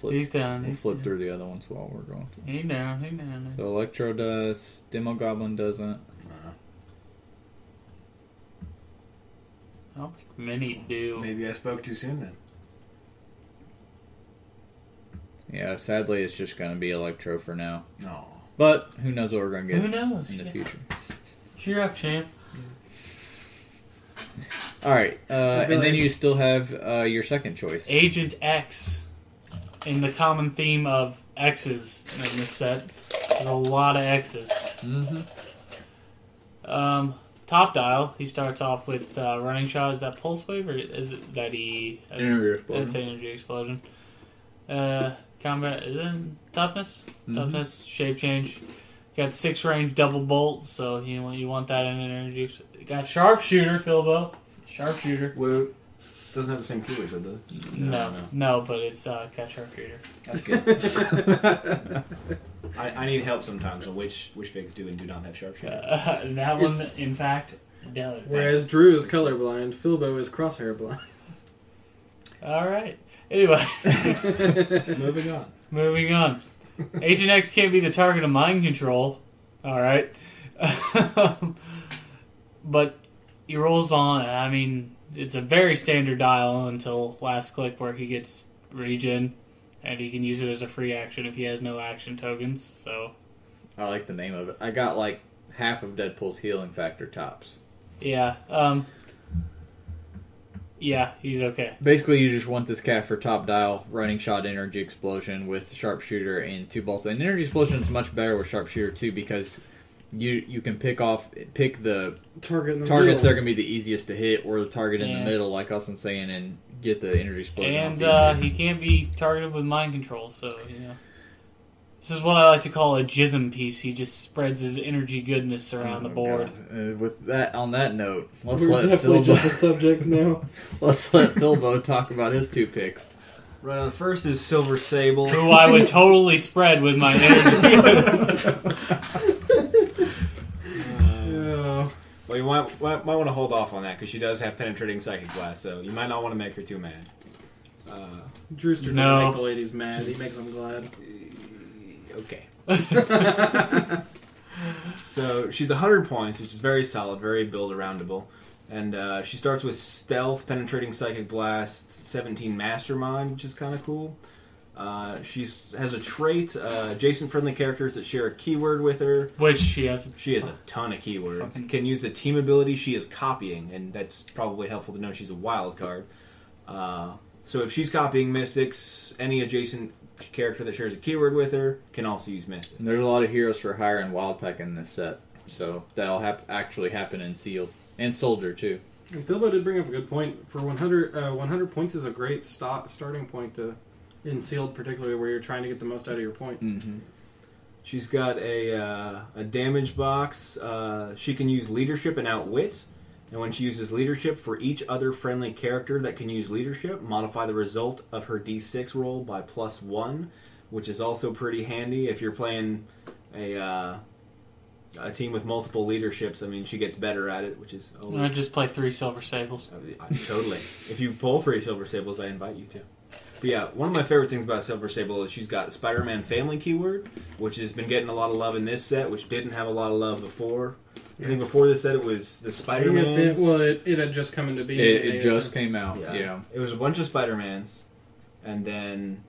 He's done. We'll flip through the other ones while we're going through. He down. So Electro does, Demo Goblin doesn't. I don't think many do. Maybe I spoke too soon then. Yeah, sadly it's just going to be Electro for now. No. But who knows what we're going to get Who knows? in the future. Cheer up, champ. Alright, and then you still have your second choice. Agent X. In the common theme of X's in this set. There's a lot of X's. Mm-hmm. Top dial, he starts off with running shot. Is that pulse wave or is it that he... Energy Explosion. It's energy explosion. Combat, is it toughness? Mm-hmm. Toughness, shape change. Got 6 range double bolt, so you want that in an energy. Got sharpshooter, Philbo. Sharpshooter. Well, doesn't have the same keywords, does it? No, but it's got sharpshooter. That's good. I need help sometimes on which figs do and do not have Sharpshooter. That one, in fact, does. Whereas Drew is colorblind, Philbo is crosshair blind. All right. Anyway, Moving on. Agent X can't be the target of mind control. All right. But he rolls on. I mean, it's a very standard dial until last click where he gets regen, and he can use it as a free action if he has no action tokens. So, I like the name of it. I got like half of Deadpool's healing factor tops. yeah. Yeah, he's okay. Basically, you just want this cat for top dial, running shot, energy explosion with sharpshooter and 2 bolts. And energy explosion is much better with sharpshooter too, because you can pick the Target in the targets that middle. are going to be the easiest to hit, or the target in Yeah. the middle, like Austin's saying, and get the energy explosion. And off easy. he can't be targeted with mind control, so, This is what I like to call a jism piece. He just spreads his energy goodness around the board. With that, on that note, let's We're let definitely jumping Philbo, subjects now. let's let Philbo talk about his 2 picks. Right on the first is Silver Sable. Who I would totally spread with my energy. Well, you might want to hold off on that because she does have penetrating psychic blast, so you might not want to make her too mad. Drewster doesn't No. make the ladies mad. He makes them glad. Okay. So she's 100 points, which is very solid, very build-aroundable. And she starts with Stealth, Penetrating Psychic Blast, 17 Mastermind, which is kind of cool. She has a trait, adjacent-friendly characters that share a keyword with her. Which she has. She has a ton of keywords. Fucking- Can use the team ability she is copying, and that's probably helpful to know she's a wild card. So if she's copying Mystics, any adjacent character that shares a keyword with her can also use Mystic. And there's a lot of heroes for hire and wild pack in this set, so that'll actually happen in Sealed. And Soldier, too. And Philbo did bring up a good point. For 100 points is a great starting point in Sealed, particularly where you're trying to get the most out of your points. Mm-hmm. She's got a damage box. She can use Leadership and Outwit. And when she uses Leadership for each other friendly character that can use Leadership, modify the result of her D6 roll by +1, which is also pretty handy if you're playing a team with multiple leaderships. I mean, she gets better at it, which is I always... just play 3 Silver Sables. Totally. If you pull 3 Silver Sables, I invite you to. But yeah, one of my favorite things about Silver Sable is she's got the Spider-Man family keyword, which has been getting a lot of love in this set, which didn't have a lot of love before. I think before this set it was the Spider-Man. It had just come into being. It just came out, yeah. It was a bunch of Spider-Mans, and then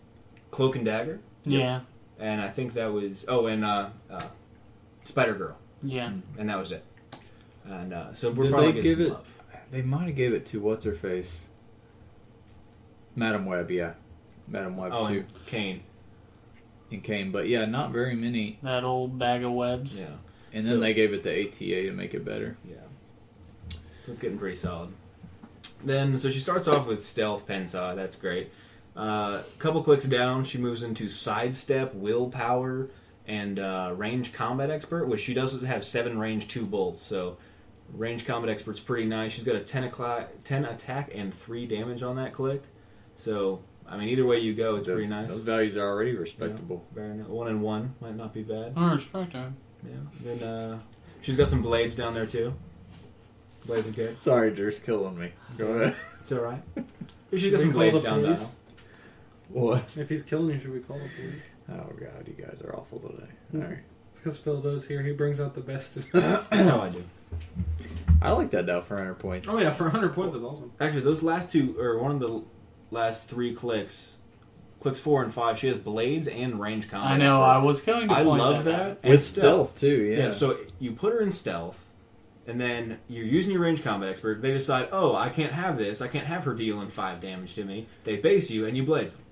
Cloak and Dagger. Yeah. And I think that was... Oh, and Spider-Girl. Yeah. And that was it. And so we're Did probably they getting give some it? love. They might have gave it to what's-her-face? Madam Web, yeah. Madam Web, Oh, too. and Kane. And Kane, but yeah, not very many. That old bag of webs. Yeah. And then So- they gave it the ATA to make it better. Yeah. So it's getting pretty solid. Then, so she starts off with Stealth Pensaw. That's great. Couple clicks down, she moves into Sidestep, Willpower, and Range Combat Expert, which she doesn't have 7 range, 2 bolts. So Range Combat Expert's pretty nice. She's got a 10 attack and 3 damage on that click. So, I mean, either way you go, it's pretty nice. Those values are already respectable. Yeah, very nice. 1 and 1 might not be bad. I respect her. Yeah. Then she's got some blades down there too. Blades are good. Sorry, Drew's killing me. Go ahead. It's all right. She's got Should some we call blades the down police? there. What? If he's killing you, should we call the police? Oh god, you guys are awful today. Hmm. Alright. It's because Philbo's here. He brings out the best in us. That's how I do. I like that though for 100 points. Oh yeah, for 100 points, it's awesome. Actually, those last two, or one of the last 3 clicks 4 and 5, she has blades and range combat. I know, expert. I was going to I point love that that. out. And With stealth too, yeah. Yeah, so you put her in stealth, and then you're using your range combat expert. They decide, oh, I can't have this. I can't have her dealing 5 damage to me. They base you, and you blades them.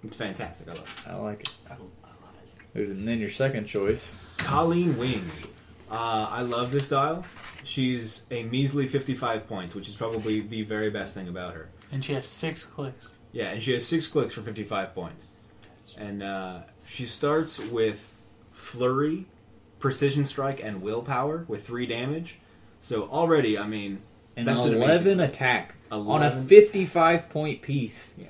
It's fantastic. I love it. I like it. And then your second choice. Colleen Wing. I love this dial. She's a measly 55 points, which is probably the very best thing about her. And she has 6 clicks. Yeah, and she has 6 clicks for 55 points. And she starts with Flurry, Precision Strike, and Willpower with 3 damage. So already, I mean, An that's an 11 amazing attack on 11. a 55 point piece. Yeah.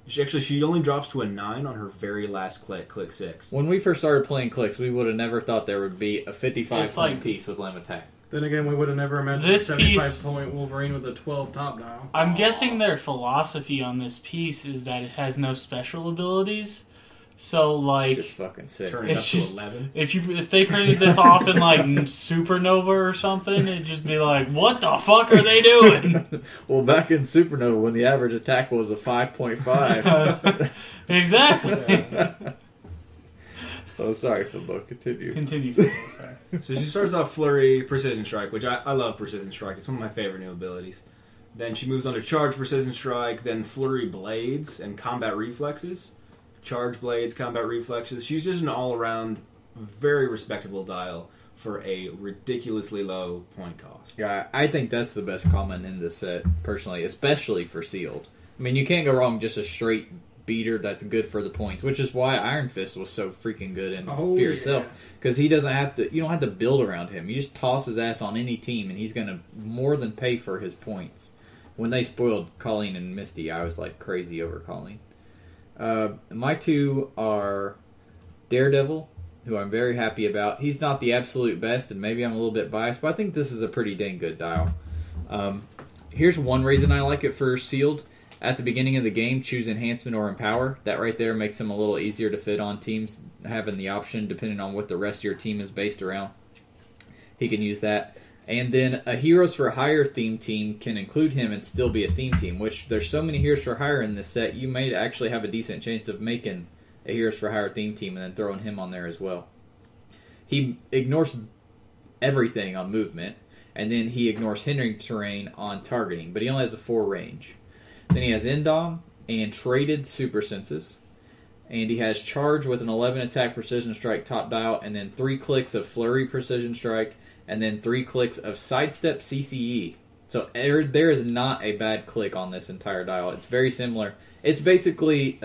She only drops to a 9 on her very last click 6. When we first started playing clicks, we would have never thought there would be a 55 It's point like- piece with limb attack. Then again, we would have never imagined This a piece- 75-point Wolverine with a 12 top dial. I'm guessing their philosophy on this piece is that it has no special abilities. So, like, Just fucking sick. Turn it it's up just to 11. if they printed this off in like Supernova or something, it'd just be like, what the fuck are they doing? Well, back in Supernova, when the average attack was a 5.5. Exactly. Oh, sorry, Philbo. Continue. Continue. Sorry. So she starts off Flurry, Precision Strike, which I love Precision Strike. It's one of my favorite new abilities. Then she moves on to Charge, Precision Strike, then Flurry Blades and Combat Reflexes. Charge Blades, Combat Reflexes. She's just an all-around, very respectable dial for a ridiculously low point cost. Yeah, I think that's the best comment in this set, personally, especially for Sealed. I mean, you can't go wrong just a straight beater that's good for the points, which is why Iron Fist was so freaking good in Fear Itself. Because he doesn't have to, you don't have to build around him. You just toss his ass on any team, and he's going to more than pay for his points. When they spoiled Colleen and Misty, I was like crazy over Colleen. My 2 are Daredevil, who I'm very happy about. He's not the absolute best, and maybe I'm a little bit biased, but I think this is a pretty dang good dial. Here's one reason I like it for Sealed. At the beginning of the game, choose Enhancement or Empower. That right there makes him a little easier to fit on teams, having the option depending on what the rest of your team is based around. he can use that. And then a Heroes for Hire theme team can include him and still be a theme team, which there's so many Heroes for Hire in this set, you may actually have a decent chance of making a Heroes for Hire theme team and then throwing him on there as well. He ignores everything on movement, and then he ignores hindering terrain on targeting, but he only has a 4 range. Then he has Endom and traded Super Senses, and he has Charge with an 11 attack Precision Strike top dial, and then 3 clicks of Flurry Precision Strike, and then 3 clicks of Sidestep CCE. So there is not a bad click on this entire dial. It's very similar. It's basically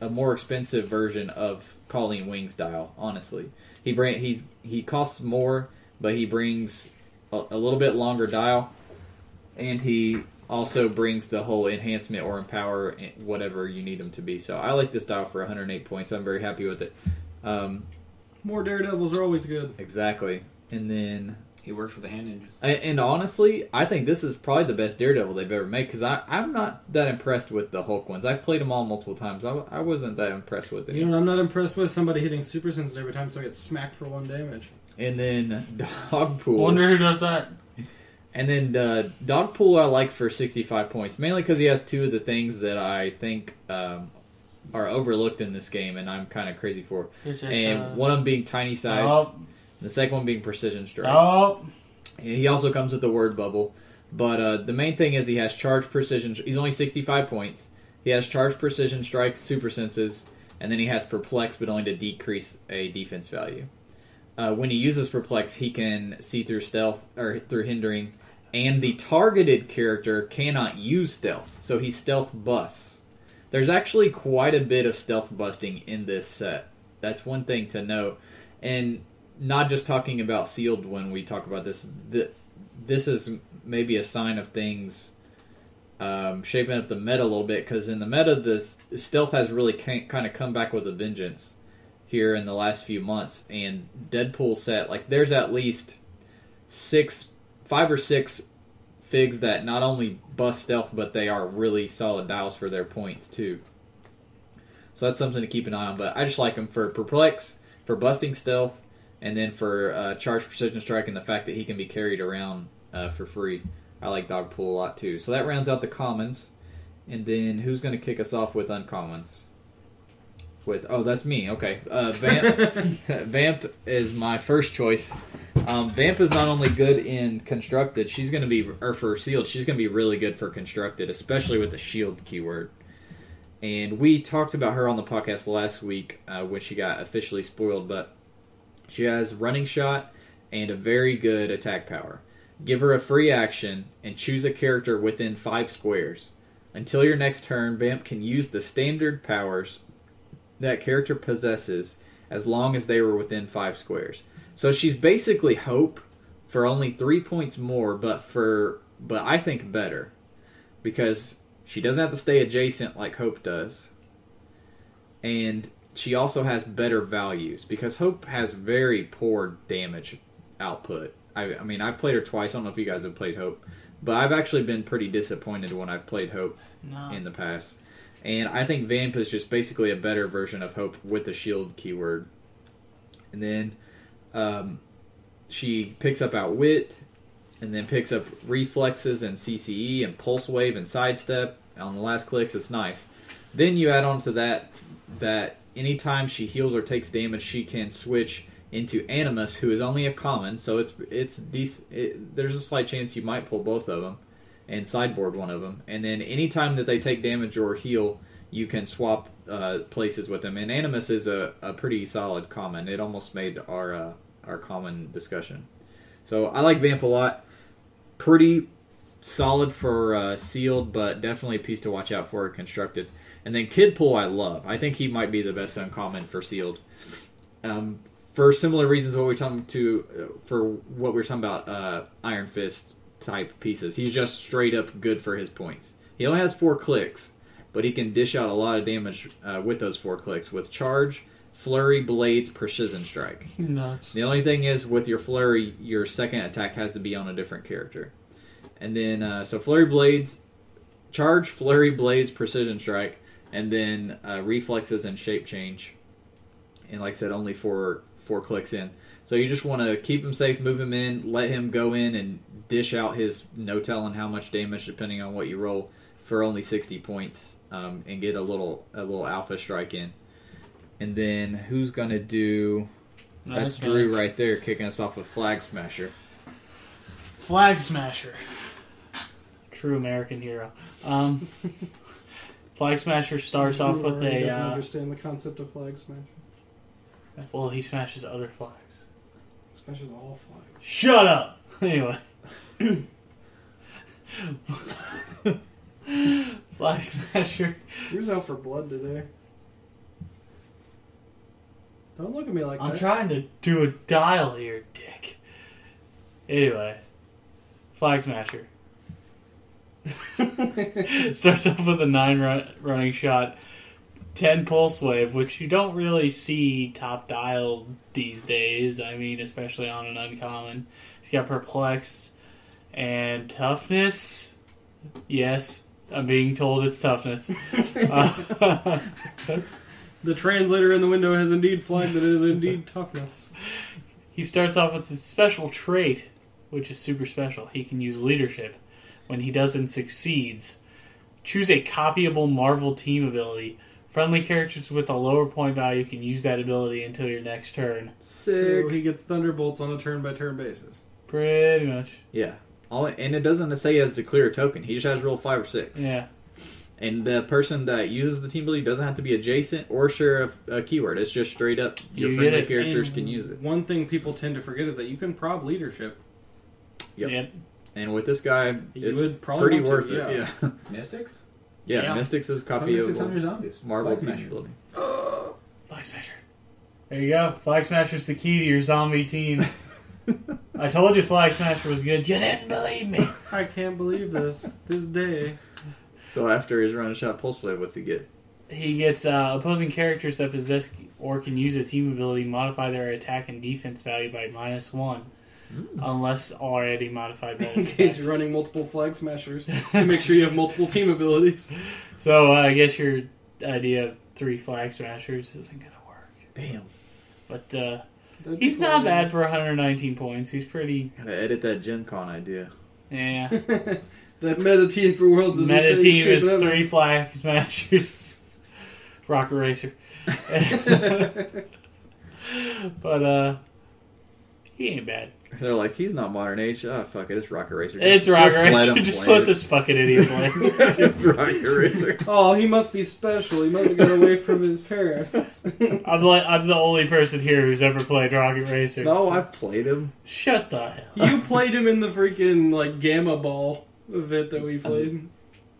a more expensive version of Calling Wings dial, honestly. He costs more, but he brings a little bit longer dial, and he also brings the whole enhancement or empower, whatever you need him to be. So I like this dial for 108 points. I'm very happy with it. More Daredevils are always good. Exactly. And then He works with the hand engines. and honestly, I think this is probably the best Daredevil they've ever made, because I'm not that impressed with the Hulk ones. I've played them all multiple times. I wasn't that impressed with it. You know what I'm not impressed with? Somebody hitting Super Senses every time so I get smacked for 1 damage. And then Dogpool. Wonder who does that. And then Dogpool I like for 65 points, mainly because he has 2 of the things that I think are overlooked in this game, and I'm kind of crazy for. And one of them being tiny size, the second one being precision strike. He also comes with the word bubble, but the main thing is he has charge precision. He's only 65 points. He has charge precision strike, super senses, and then he has perplex, but only to decrease a defense value. When he uses perplex, he can see through stealth or through hindering, and the targeted character cannot use stealth, so he stealth busts. There's actually quite a bit of stealth busting in this set. That's one thing to note, and not just talking about sealed when we talk about this. This is maybe a sign of things shaping up the meta a little bit, because in the meta, this stealth has really kind of come back with a vengeance here in the last few months. And Deadpool set, like, there's at least 5 or 6 figs that not only bust stealth, but they are really solid dials for their points too. So that's something to keep an eye on. But I just like them for perplex, for busting stealth, and then for charge precision strike, and the fact that he can be carried around for free. I like Dogpool a lot too. So that rounds out the commons. And then who's going to kick us off with uncommons? That's me. Okay. Vamp. Vamp is my first choice. Vamp is not only good in constructed, she's going to be, or for sealed, she's going to be really good for constructed, especially with the shield keyword. And we talked about her on the podcast last week when she got officially spoiled, but she has running shot and a very good attack power. Give her a free action and choose a character within 5 squares. Until your next turn, Vamp can use the standard powers that character possesses as long as they were within 5 squares. So she's basically Hope for only 3 points more, but I think better, because she doesn't have to stay adjacent like Hope does, and she also has better values, because Hope has very poor damage output. I mean, I've played her twice. I don't know if you guys have played Hope, but I've actually been pretty disappointed when I've played Hope in the past. And I think Vamp is just basically a better version of Hope with the shield keyword. And then she picks up Outwit, and then picks up Reflexes and CCE and Pulse Wave and Sidestep. On the last clicks, it's nice. Then you add on to that anytime she heals or takes damage, she can switch into Animus, who is only a common, so it's decent. There's a slight chance you might pull both of them and sideboard one of them. And then anytime that they take damage or heal, you can swap places with them. And Animus is a pretty solid common. It almost made our common discussion. So I like Vamp a lot. Pretty solid for sealed, but definitely a piece to watch out for constructed. And then Kidpool I love. I think he might be the best uncommon for sealed. For similar reasons what we're talking about Iron Fist type pieces. He's just straight up good for his points. He only has 4 clicks, but he can dish out a lot of damage with those 4 clicks with Charge, Flurry, Blades, Precision Strike. Nuts. The only thing is, with your Flurry, your second attack has to be on a different character. And then, so Flurry, Blades, Charge, Flurry, Blades, Precision Strike, and then Reflexes and Shape Change. And like I said, only 4 4 clicks in. So you just want to keep him safe, move him in, let him go in and dish out his no telling how much damage depending on what you roll for only 60 points, and get a little alpha strike in. And then who's gonna do? That's Drew right there, kicking us off with Flag Smasher. Flag Smasher. True American hero. Flag Smasher starts off with He a... doesn't understand the concept of flag smash. well, he smashes other flags. Smashes all flags. Shut up! Anyway. Flag Smasher. Who's out for blood today? Don't look at me like I'm that. trying to do a dial here, dick. Anyway. Flag Smasher. Starts off with a 9 running shot, 10 pulse wave, which you don't really see top dial these days. I mean, especially on an uncommon. He's got perplex and toughness. Yes, I'm being told it's toughness. The translator in the window has indeed flagged that it is indeed toughness. He starts off with his special trait, which is super special. He can use leadership. When he doesn't succeeds, choose a copyable Marvel team ability. Friendly characters with a lower point value can use that ability until your next turn. Sick. So he gets Thunderbolts on a turn-by-turn basis. Pretty much. Yeah. And it doesn't say he has to clear a token. He just has to roll 5 or 6. Yeah. And the person that uses the team ability doesn't have to be adjacent or share a keyword. It's just straight up your You friendly get it. characters And can use it. One thing people tend to forget is that you can prob leadership. Yep. And with this guy, You it's would probably pretty want to, worth it. yeah. Yeah. Mystics? Yeah, Mystics is copy of Mystics on your zombies. Marvel Flag team Smasher. ability. Flag Smasher. There you go. Flag Smasher's the key to your zombie team. I told you Flag Smasher was good. You didn't believe me. I can't believe this day. So after his run shot pulse wave, what's he get? He gets opposing characters that possess or can use a team ability modify their attack and defense value by -1. Unless already modified by In case you're running multiple flag smashers, to make sure you have multiple team abilities. So I guess your idea of 3 Flag Smashers isn't going to work. Damn. But That'd he's be not cool. bad for 119 points. He's pretty... Gotta edit that Gen Con idea. Yeah. That meta team for Worlds is Meta team is 3 Flag Smashers. Rocket Racer. But he ain't bad. They're like, he's not modern age. Oh, fuck it, it's Rocket Racer. It's Rocket let Racer. him Just play let it. this fucking idiot play. Rocket Racer. Oh, he must be special. He must have got away from his parents. I'm the only person here who's ever played Rocket Racer. No, I played him. Shut the hell up. You played him in the freaking Gamma Ball event that we played.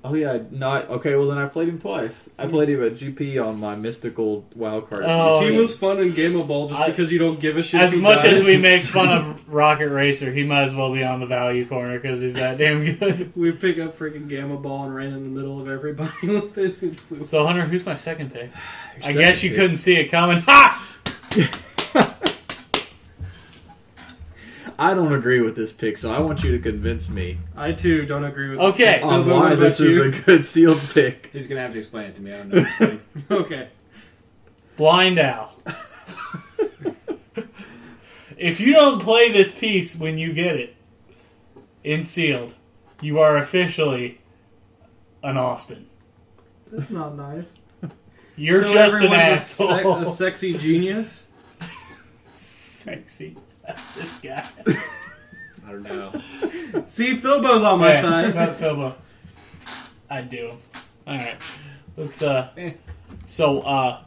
Oh yeah, okay. Well then I played him twice. I played him at GP on my mystical wildcard. Oh, He okay. was fun in Gamma Ball just because you don't give a shit. As if he much dies. as we make fun of Rocket Racer, he might as well be on the value corner because he's that damn good. We pick up freaking Gamma Ball and ran in the middle of everybody with it. So, Hunter, who's my second pick? I second guess you pick. couldn't see it coming. Ha! I don't agree with this pick, so I want you to convince me I too don't agree with Okay. this. on Philbo, why what this about is you? a good sealed pick. He's gonna have to explain it to me. I don't know. It's funny. Okay. Blind Owl. If you don't play this piece when you get it in sealed, you are officially an Austin. That's not nice. You're So just an everyone's asshole. a sexy genius? Sexy. This guy. I don't know. See, Philbo's on my Yeah, side. not Philbo. I do. Alright. Let's, So,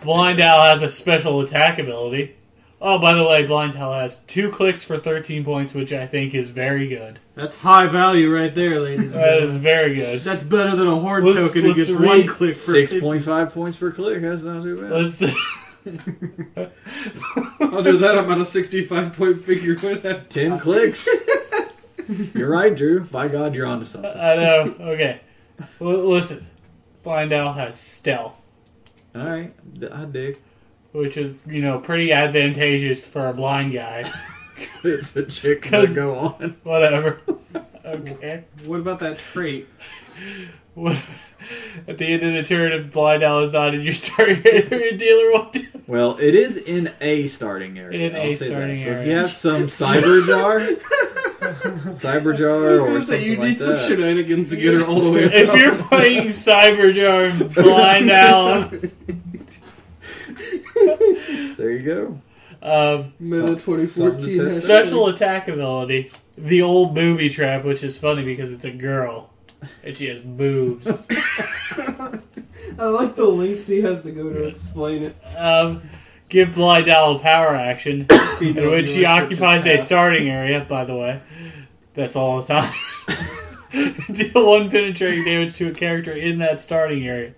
Blind Owl has a special attack ability. Oh, by the way, Blind Owl has 2 clicks for 13 points, which I think is very good. That's high value right there, ladies and That gentlemen. is very good. That's better than a horde Let's- token who let's gets read 1 click for 6.5 points per click. That's not too bad. Let's... Under that amount of 65-point figure would have 10 clicks. You're right, Drew. By God, you're onto something. I know. Okay. Listen. Blind Owl has stealth, All right, I dig. which is, pretty advantageous for a blind guy. It's a chick to 'Cause- go on. Whatever. Okay. What about that trait? At the end of the turn, if Blind Owl is not in your starting area, dealer won't do. Well, it is in a starting area. In I'll a say starting that. So area. if you have some Cyberjar, or something you like need some that. shenanigans to get her all the way If across. you're playing Cyberjar and Blind Owl, There you go. Meta Something 2014 to test. special attack ability, the old booby trap, which is funny because it's a girl and she has boobs. I like the links he has to go to explain it. Give Blind Owl a power action, in which she occupies a starting area, by the way. That's all the time. Deal 1 penetrating damage to a character in that starting area.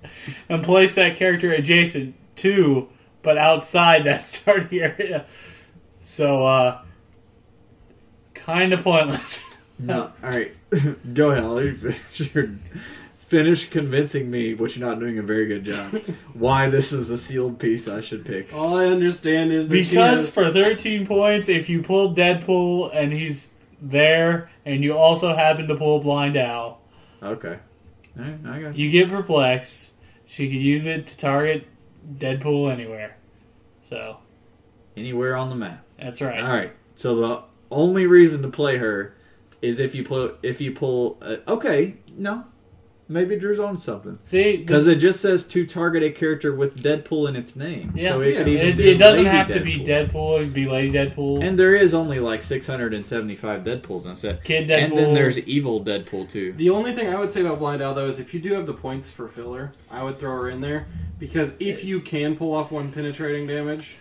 And place that character adjacent to, but outside that starting area. So, kind of pointless. No, all right. Go ahead. I'll let you finish convincing me, which you're not doing a very good job, why this is a sealed piece I should pick. All I understand is that Because for 13 points, if you pull Deadpool and he's there, and you also happen to pull Blind Owl, Okay. All right, I got you. you get Perplex. She could use it to target Deadpool anywhere. So, Anywhere on the map. that's right. All right. So the only reason to play her is if you pull. Okay, no, maybe Drew's on something. See, Because it just says to target a character with Deadpool in its name. Yeah. So it could even it do doesn't Lady have to be Deadpool. It could be Lady Deadpool, And there is only like 675 Deadpools in a set. Kid Deadpool. And then there's Evil Deadpool too. The only thing I would say about Blind Owl, though, is if you do have the points for filler, I would throw her in there. Because if you can pull off 1 penetrating damage,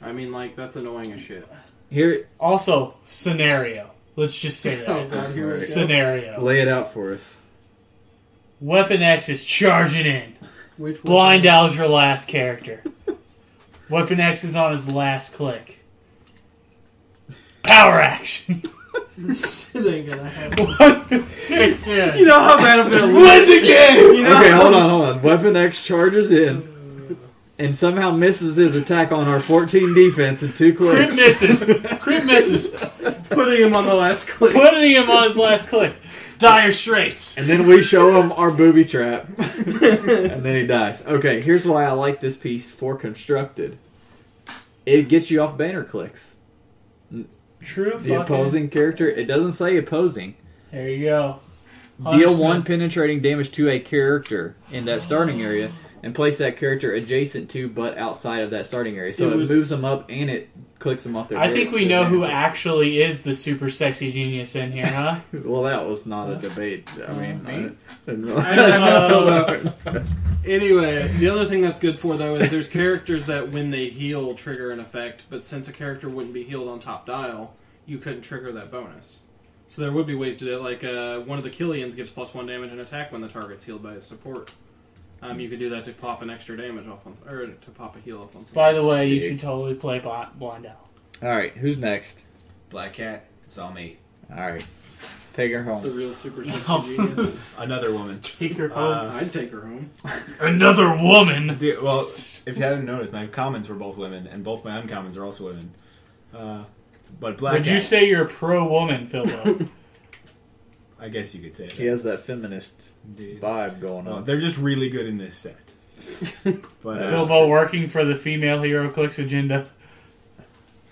I mean, like, that's annoying as shit. Here, Also, scenario. Let's just say that. Oh, God, here we go. Scenario. lay it out for us. Weapon X is charging in. Which one? Blind Owl's your last character. Weapon X is on his last click. Power action. This shit ain't gonna happen. Yeah. You know how bad I'm gonna Win the game! You know Okay, how- hold on. Weapon X charges in and somehow misses his attack on our 14 defense in 2 Crit clicks. misses. Crit misses. Putting him on the last click. Putting him on his last click. Dire Straits. And then we show him our booby trap. And then he dies. Okay, here's why I like this piece for constructed. It gets you off banner clicks. True. The opposing character, it doesn't say opposing. There you go. Deal 100%. 1 penetrating damage to a character in that starting area and place that character adjacent to but outside of that starting area. So It it would- moves them up and it clicks them off their I think we know who banner. actually is the super sexy genius in here, huh? Well, that was not a debate. I mean, me? I didn't realize. Anyway, the other thing that's good for, though, is there's characters that when they heal trigger an effect, but since a character wouldn't be healed on top dial, you couldn't trigger that bonus. So there would be ways to do it, like one of the Killians gives +1 damage and attack when the target's healed by his support. You could do that to pop an extra damage off on, or to pop a heal off on something. By the way, you should totally play Blind Owl. All right, who's next? Black Cat, it's all me. All right, take her The home. real super sexy genius. Another woman. Take her home. I'd take her home. Another woman. Well, if you haven't noticed, my commons were both women, and both my uncommons are also women. But Black Would Cat, you say you're pro-woman, Philbo? I guess you could say that. He has that feminist Indeed. vibe going Well, on. they're just really good in this set. But Philbo working for the female Heroclix agenda.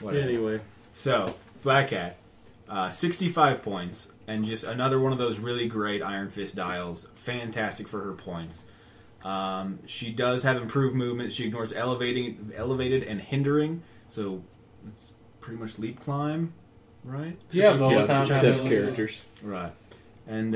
whatever. Anyway. So, Black Cat, 65 points, and just another one of those really great Iron Fist dials. Fantastic for her points. She does have improved movement. She ignores elevated and hindering, so it's pretty much leap climb, right? Yeah, but Yeah, without except having- characters. Right. And,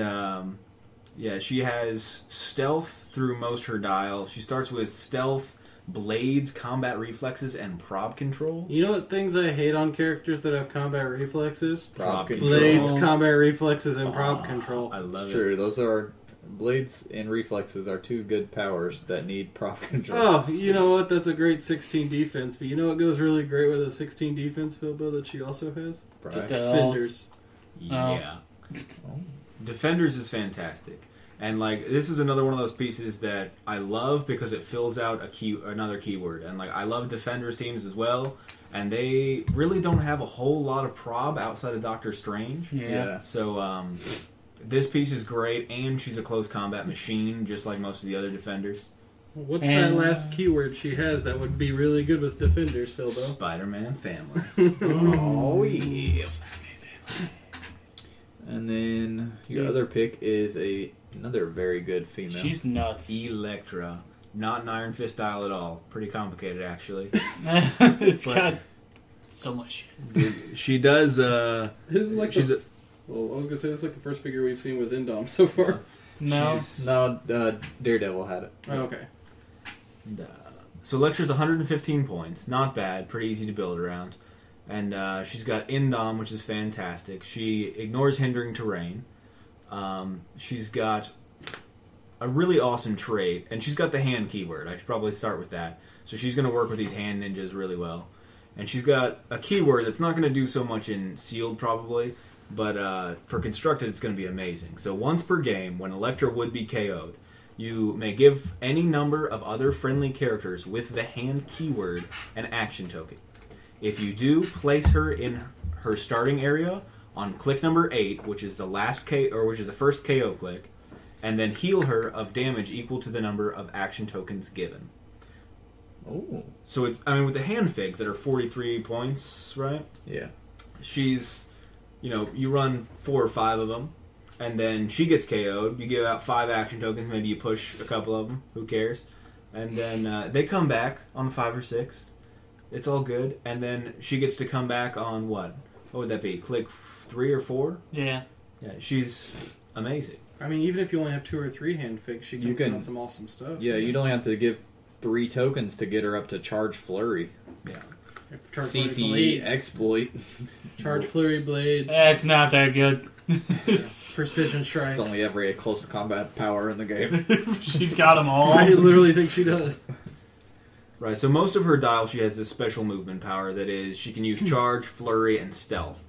yeah, she has stealth through most her dial. She starts with stealth, blades, combat reflexes, and prob control. You know what things I hate on characters that have combat reflexes? Prob control. Blades, combat reflexes, and prob control. I love it. True, those are blades and reflexes are 2 good powers that need prop control. Oh, you know what? That's a great 16 defense. But you know what goes really great with a 16 defense, Philbo, that she also has? Right. Defenders. Yeah. Defenders is fantastic. And like this is another one of those pieces that I love because it fills out another keyword. And like I love Defenders teams as well, and they really don't have a whole lot of prob outside of Doctor Strange. Yeah. So this piece is great, and she's a close combat machine, just like most of the other defenders. What's that last keyword she has that would be really good with defenders, Philbo? Spider-Man family. Oh, yeah. And then your other pick is another very good female. She's nuts. Elektra. Not an Iron Fist style at all. Pretty complicated, actually. It's got so much shit. She does, This is like well, I was gonna say this is like the first figure we've seen with Indom so far. No. Daredevil had it. Oh, okay. So Elektra's 115 points. Not bad. Pretty easy to build around. And she's got Indom, which is fantastic. She ignores hindering terrain. She's got a really awesome trait. And she's got the hand keyword. I should probably start with that. So she's going to work with these hand ninjas really well. And she's got a keyword that's not going to do so much in sealed, probably. But for constructed, it's going to be amazing. So once per game, when Elektra would be KO'd, you may give any number of other friendly characters with the hand keyword an action token. If you do, place her in her starting area on click number 8, which is the which is the first KO click, and then heal her of damage equal to the number of action tokens given. Oh. So with the hand figs that are 43 points, right? Yeah. She's, you run 4 or 5 of them, and then she gets KO'd. You give out 5 action tokens, maybe you push a couple of them, who cares? And then they come back on 5 or 6. It's all good. And then she gets to come back on what? What would that be? Click 3 or 4? Yeah. Yeah, she's amazing. I mean, even if you only have 2 or 3 hand figs, she can on some awesome stuff. Yeah, you'd only have to give 3 tokens to get her up to Charge Flurry. Yeah. CCE exploit. Charge Flurry Blades. It's not that good. Precision Strike. It's only every close combat power in the game. She's got them all. I literally think she does. Right, so most of her dial, she has this special movement power that is, she can use Charge, Flurry, and Stealth,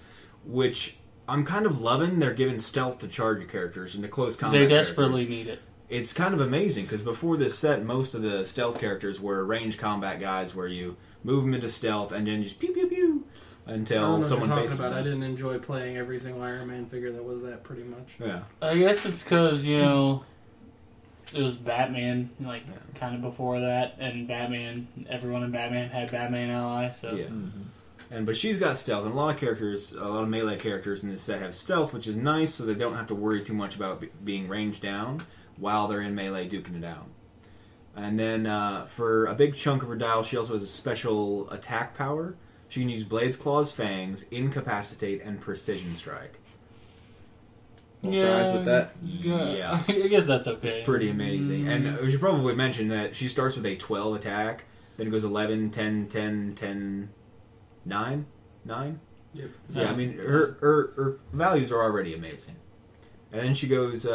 which I'm kind of loving. They're giving Stealth to charge characters and to close combat They desperately characters. need it. It's kind of amazing, because before this set, most of the Stealth characters were range combat guys where you move them into Stealth and then just pew pew pew until someone bases them. I didn't enjoy playing every single Iron Man figure that was that pretty much. Yeah. I guess it's because, it was Batman, kind of before that, and everyone in Batman had Batman ally, so... Yeah. Mm-hmm. But she's got Stealth, and a lot of melee characters in this set have Stealth, which is nice, so they don't have to worry too much about being ranged down while they're in melee duking it out. And then for a big chunk of her dial, she also has a special attack power. She can use Blades, Claws, Fangs, Incapacitate, and Precision Strike. Fries with that. Yeah. I guess that's okay. It's pretty amazing. And we should probably mention that she starts with a 12 attack, then it goes 11, 10, 10, 10, 9? 9? Yep. So, yeah, I mean, her values are already amazing. And then she goes, she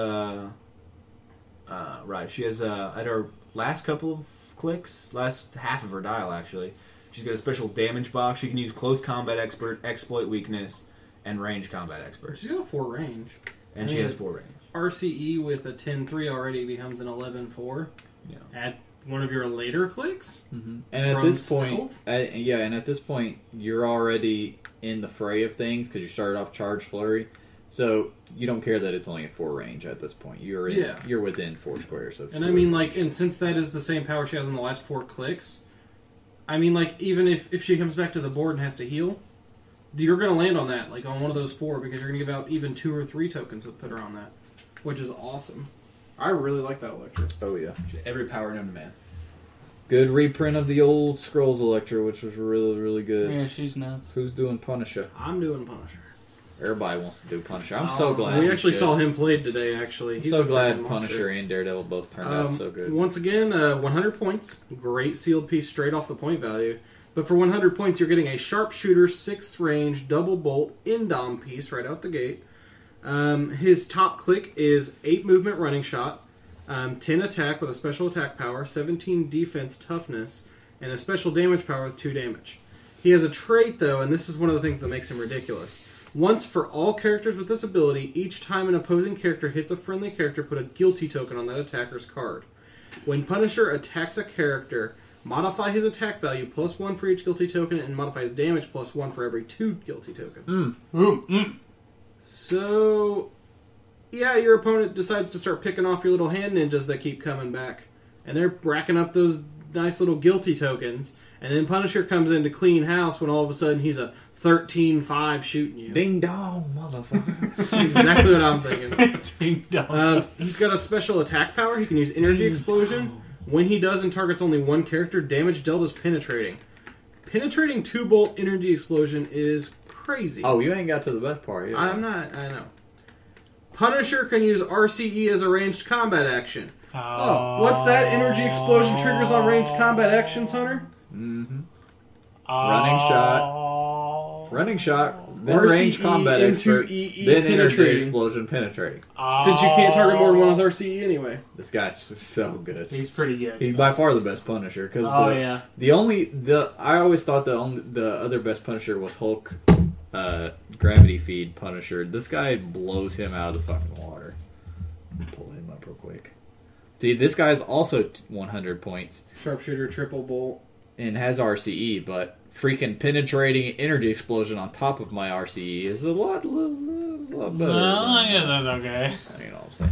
has, at her last couple of clicks, last half of her dial, actually, she's got a special damage box. She can use Close Combat Expert, Exploit Weakness, and Range Combat Expert. She's got a 4 range. And she has 4 range. RCE with a 10-3 already becomes an 11-4. Yeah. At one of your later clicks? Mm-hmm. And at this point, at this point, you're already in the fray of things because you started off Charge Flurry. So you don't care that it's only a 4 range at this point. You're within 4 squares of. And I mean, and since that is the same power she has in the last 4 clicks, I mean, even if she comes back to the board and has to heal, you're going to land on that, on one of those 4, because you're going to give out even 2 or 3 tokens with put her on that, which is awesome. I really like that Elektra. Oh yeah, every power known to man. Good reprint of the old Scrolls Elektra, which was really, really good. Yeah, she's nuts. Who's doing Punisher? I'm doing Punisher. Everybody wants to do Punisher. I'm so glad. We actually saw him played today, actually. He's so glad Punisher and Daredevil both turned out so good. Once again, 100 points. Great sealed piece straight off the point value. But for 100 points, you're getting a Sharpshooter 6 range double bolt Indom piece right out the gate. His top click is 8 movement running shot, 10 attack with a special attack power, 17 defense toughness, and a special damage power with 2 damage. He has a trait, though, and this is one of the things that makes him ridiculous. Once for all characters with this ability, each time an opposing character hits a friendly character, put a guilty token on that attacker's card. When Punisher attacks a character, modify his attack value +1 for each guilty token, and modify his damage +1 for every 2 guilty tokens. So, yeah, your opponent decides to start picking off your little hand ninjas that keep coming back. And they're racking up those nice little guilty tokens. And then Punisher comes in to clean house when all of a sudden he's a 13-5 shooting you. Ding dong, motherfucker. Exactly what I'm thinking. Ding dong. He's got a special attack power. He can use Energy Explosion. When he does and targets only one character, damage dealt is penetrating. Penetrating 2-bolt Energy Explosion is crazy. Oh, you ain't got to the best part yet. I know. Punisher can use RCE as a ranged combat action. Oh, what's that? Energy Explosion triggers on ranged combat actions, Hunter? Mm-hmm. Running shot, then RCE range combat into expert, EE then energy penetrating. explosion penetrating. Since you can't target more than one with RCE anyway. This guy's so good. He's pretty good. He's by far the best Punisher. Cause I always thought the other best Punisher was Hulk, gravity feed Punisher. This guy blows him out of the fucking water. Pull him up real quick. See, this guy's also 100 points. Sharpshooter, triple bolt. And has RCE, but freaking penetrating energy explosion on top of my RCE is a lot better. I guess that's okay. You know what I'm saying?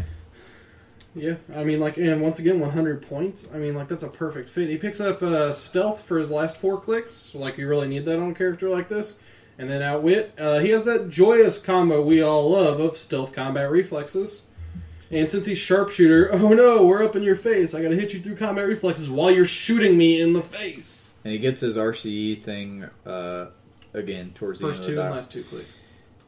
Yeah, I mean, and once again, 100 points. I mean, that's a perfect fit. He picks up Stealth for his last 4 clicks. You really need that on a character like this. And then Outwit. He has that joyous combo we all love of Stealth Combat Reflexes. And since he's Sharpshooter, oh no, we're up in your face. I gotta hit you through Combat Reflexes while you're shooting me in the face. And he gets his RCE thing again towards the end of the First 2 and dial. last 2 clicks.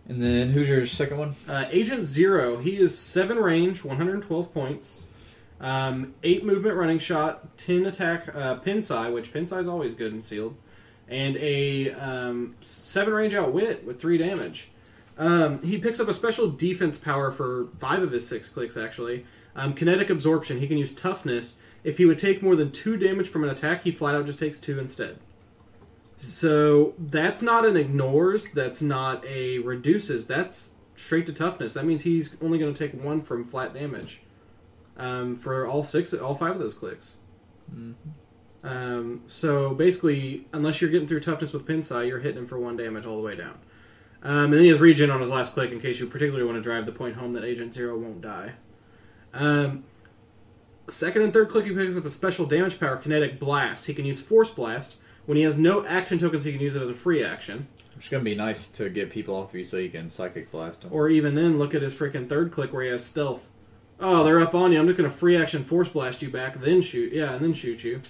And then who's your second one? Agent Zero. He is 7 range, 112 points, 8 movement running shot, 10 attack pin psi, which pin psi is always good and sealed, and a 7 range outwit with 3 damage. He picks up a special defense power for 5 of his 6 clicks, actually. Kinetic Absorption. He can use Toughness. If he would take more than 2 damage from an attack, he flat out just takes 2 instead. So that's not an ignores, that's not a reduces, that's straight to Toughness. That means he's only going to take 1 from flat damage for all 5 of those clicks. Mm-hmm. So basically, unless you're getting through Toughness with Pin Psi, you're hitting him for 1 damage all the way down. And then he has regen on his last click in case you particularly want to drive the point home that Agent Zero won't die. Second and third click, he picks up a special damage power, Kinetic Blast. He can use Force Blast. When he has no action tokens, he can use it as a free action. It's going to be nice to get people off you so you can Psychic Blast them. Or even then, look at his freaking third click where he has Stealth. Oh, they're up on you. I'm just going to free action Force Blast you back, then shoot. Yeah, and then shoot you.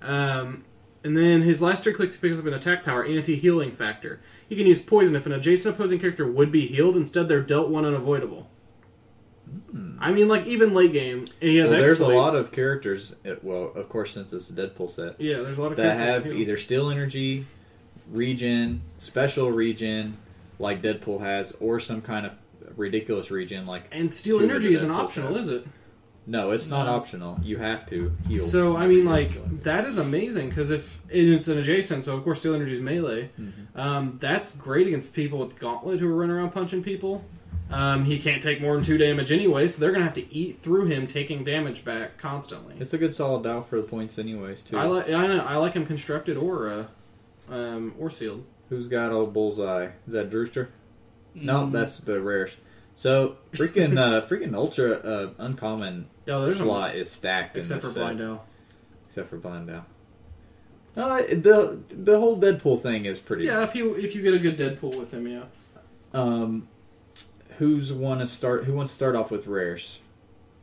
And then his last 3 clicks, he picks up an attack power, Anti-Healing Factor. He can use Poison if an adjacent opposing character would be healed. Instead, they're dealt 1 unavoidable. I mean, even late game, he has there's Exploit. a lot of characters, of course, since it's a Deadpool set, Yeah, there's a lot of that characters have heal. either Steel Energy, Regen, Special Regen, like Deadpool has, or some kind of ridiculous regen like... And Steel 2 of the Energy isn't Deadpool optional, set. is it? No, it's not optional. You have to heal. So, I mean, that is amazing, because if it's an adjacent, so of course Steel Energy is melee. Mm-hmm. That's great against people with Gauntlet who are running around punching people. He can't take more than 2 damage anyway, so they're going to have to eat through him, taking damage back constantly. It's a good solid dial for the points anyways, too. I like him constructed or sealed. Who's got old Bullseye? Is that Drewster? No, that's the rares. So, freaking Ultra Uncommon slot is stacked in except this for set. Blindell. Except for Blindell. The whole Deadpool thing is pretty... Yeah, if you get a good Deadpool with him, yeah. Who wants to start off with rares?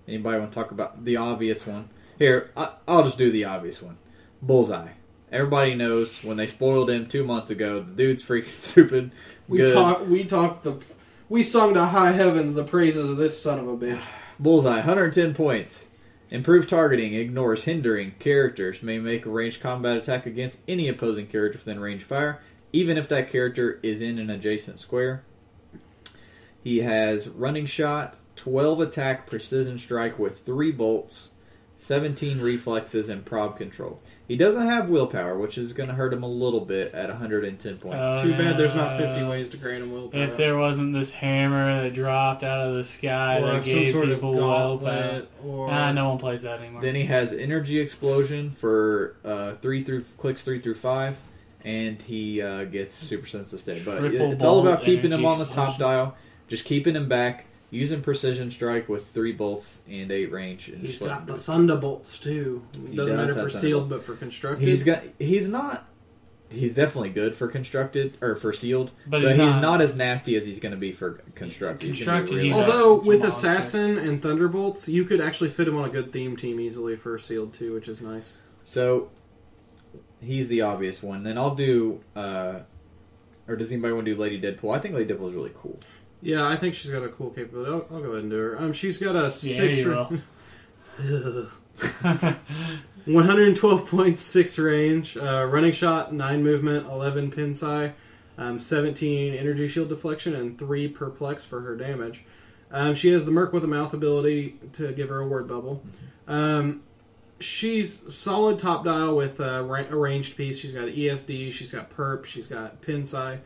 Anybody want to talk about the obvious one? Here, I'll just do the obvious one. Bullseye. Everybody knows when they spoiled him 2 months ago, the dude's freaking stupid. We sung to high heavens the praises of this son of a bitch. Bullseye, 110 points. Improved targeting, ignores hindering characters, may make a ranged combat attack against any opposing character within range of fire, even if that character is in an adjacent square. He has running shot, 12 attack, precision strike with 3 bolts, 17 reflexes, and prob control. He doesn't have willpower, which is going to hurt him a little bit at 110 points. Too bad there's not 50 ways to grant him willpower. If there wasn't this hammer that dropped out of the sky or that some gave sort of people willpower. gauntlet, or No one plays that anymore. Then he has energy explosion for 3 through 5, and he gets super sense to stay. But Triple it's all about bolt keeping him on energy the top explosion. dial, just keeping him back, using Precision Strike with 3 bolts and 8 range. And He's just let got him the boost. Thunderbolts too. It doesn't does matter have for sealed, Thunderbolts. but for constructed. He's definitely good for constructed or for sealed, But but he's he's not- not as nasty as he's going to be for constructed. He's gonna be Constructed, really- he's Although a with monster. Assassin and Thunderbolts, you could actually fit him on a good theme team easily for sealed too, which is nice. So he's the obvious one. Then I'll do. Or does anybody want to do Lady Deadpool? I think Lady Deadpool is really cool. Yeah, I think she's got a cool capability. I'll go ahead and do her. She's got a you will. 112.6 range, running shot, 9 movement, 11 pin psi, 17 energy shield deflection, and 3 perplex for her damage. She has the Merc with a Mouth ability to give her a word bubble. She's solid top dial with a ranged piece. She's got ESD, she's got perp, she's got pin psi.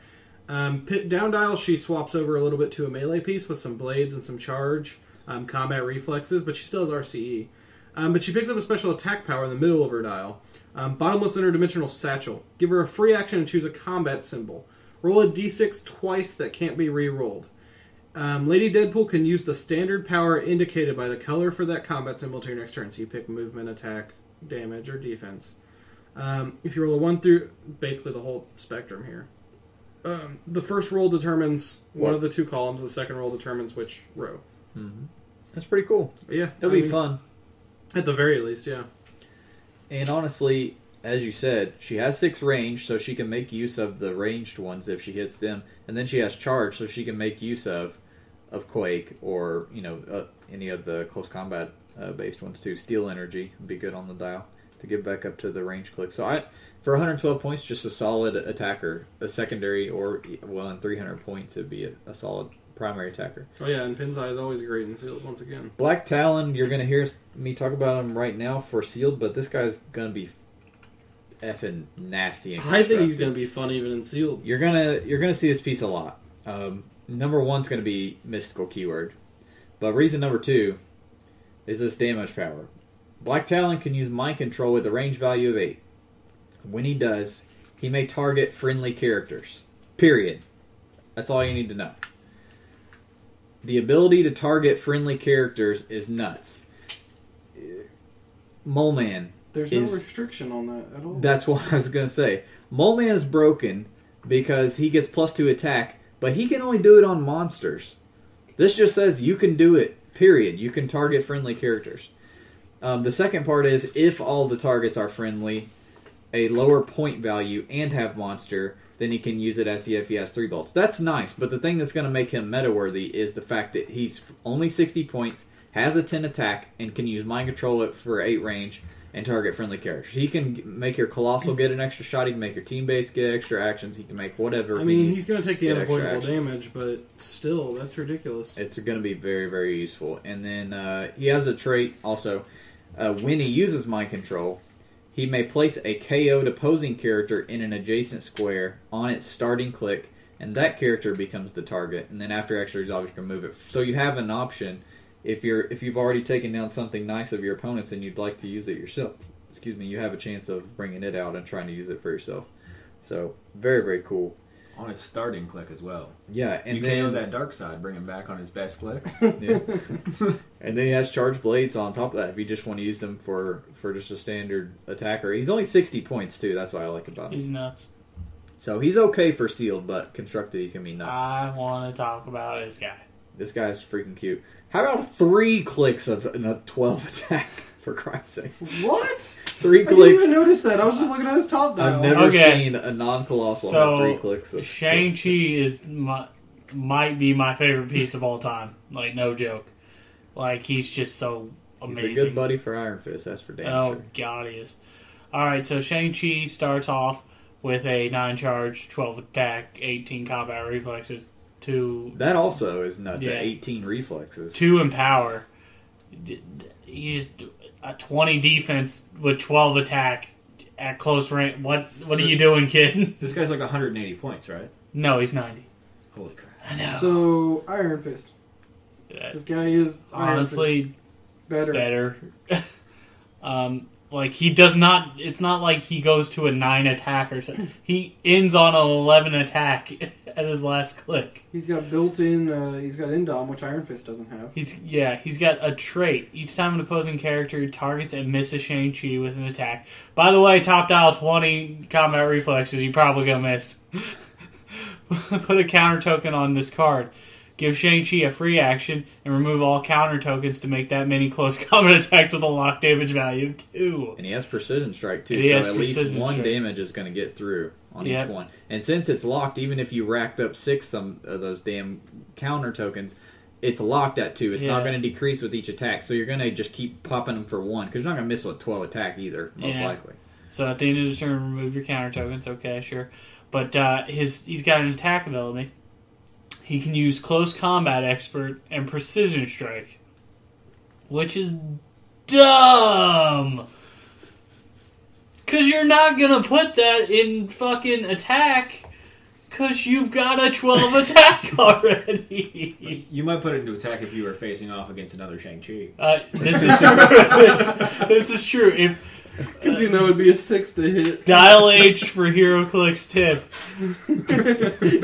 Down dial, she swaps over a little bit to a melee piece with some blades and some charge, combat reflexes, but she still has RCE. But she picks up a special attack power in the middle of her dial. Bottomless interdimensional satchel. Give her a free action and choose a combat symbol. Roll a d6 twice that can't be re-rolled. Lady Deadpool can use the standard power indicated by the color for that combat symbol to your next turn. So you pick movement, attack, damage, or defense. If you roll a 1 through... Basically the whole spectrum here. The first roll determines one of the 2 columns. The second roll determines which row. Mm-hmm. That's pretty cool. But yeah. It'll be fun. At the very least, yeah. And honestly, as you said, she has 6 range, so she can make use of the ranged ones if she hits them. And then she has charge, so she can make use of Quake or any of the close combat based ones too. Steel Energy would be good on the dial to get back up to the range click. So for 112 points, just a solid attacker, a secondary, or in 300 points, it'd be a solid primary attacker. Oh yeah, and Pinzai is always great in sealed once again. Black Talon, you're going to hear me talk about him right now for sealed, but this guy's going to be effing nasty and I think he's constructed. going to be fun even in sealed. You're gonna see this piece a lot. Number 1's going to be mystical keyword, but reason number 2 is this damage power. Black Talon can use mind control with a range value of 8. When he does, he may target friendly characters. Period. That's all you need to know. The ability to target friendly characters is nuts. Mole Man. There's no restriction on that at all. That's what I was going to say. Mole Man is broken because he gets +2 attack, but he can only do it on monsters. This just says you can do it, period. You can target friendly characters. The second part is if all the targets are friendly, a lower point value, and have monster, then he can use it as if he has 3 bolts. That's nice, but the thing that's going to make him meta-worthy is the fact that he's only 60 points, has a 10 attack, and can use mind control it for 8 range and target friendly characters. He can make your Colossal get an extra shot, he can make your team base get extra actions, he can make whatever. I mean, he's going to take the get extra unavoidable actions. damage, but still, that's ridiculous. It's going to be very, very useful. And then he has a trait also. When he uses mind control, he may place a KO'd opposing character in an adjacent square on its starting click, and that character becomes the target. And then after extra resolve, you can move it. So you have an option if you've already taken down something nice of your opponents and you'd like to use it yourself. Excuse me, you have a chance of bringing it out and trying to use it for yourself. So very, very cool. On his starting click as well. Yeah, and you then KO that dark side, bring him back on his best click. Yeah. And then he has charged blades on top of that if you just want to use them for just a standard attacker. He's only 60 points too, that's what I like about him. He's nuts. So he's okay for sealed, but constructed he's going to be nuts. I want to talk about this guy. This guy's freaking cute. How about 3 clicks of a 12 attack, for Christ's sake? What? 3 I didn't clicks. even notice that. I was just looking at his top dial. I've never Okay. seen a non-colossal So, have 3 clicks of Shang-Chi might be my favorite piece of all time. Like, no joke. Like, he's just so amazing. He's a good buddy for Iron Fist, that's for damn Oh, sure. God, he is. Alright, so Shang-Chi starts off with a 9 charge, 12 attack, 18 combat reflexes, 2 That also is nuts Yeah. at 18 reflexes. 2 in power. He's a 20 defense with 12 attack at close range. What are you doing, kid? This guy's like 180 points, right? No, he's 90. Holy crap. I know. So, Iron Fist. This guy is Honestly, Iron Fist. better. Like, he does not... It's not like he goes to a 9 attack or something. He ends on an 11 attack at his last click. He's got built-in. He's got Indom, which Iron Fist doesn't have. He's got a trait. Each time an opposing character targets and misses Shang-Chi with an attack. By the way, top dial 20 combat reflexes. You're probably gonna miss. Put a counter token on this card. Give Shang-Chi a free action and remove all counter tokens to make that many close combat attacks with a lock damage value of 2. And he has Precision Strike too, He has so at least Precision one Strike. damage is going to get through on each one. And since it's locked, even if you racked up 6 some of those damn counter tokens, it's locked at 2. It's not going to decrease with each attack, so you're going to just keep popping them for 1, because you're not going to miss with 12 attack either, most likely. So at the end of the turn, remove your counter tokens. Okay, sure. But he's got an attack ability. He can use Close Combat Expert and Precision Strike, which is dumb. Because you're not going to put that in fucking attack, because you've got a 12 attack already. You might put it into attack if you were facing off against another Shang-Chi. This is true. This is true. Because it'd be a 6 to hit. Dial H for Heroclix tip.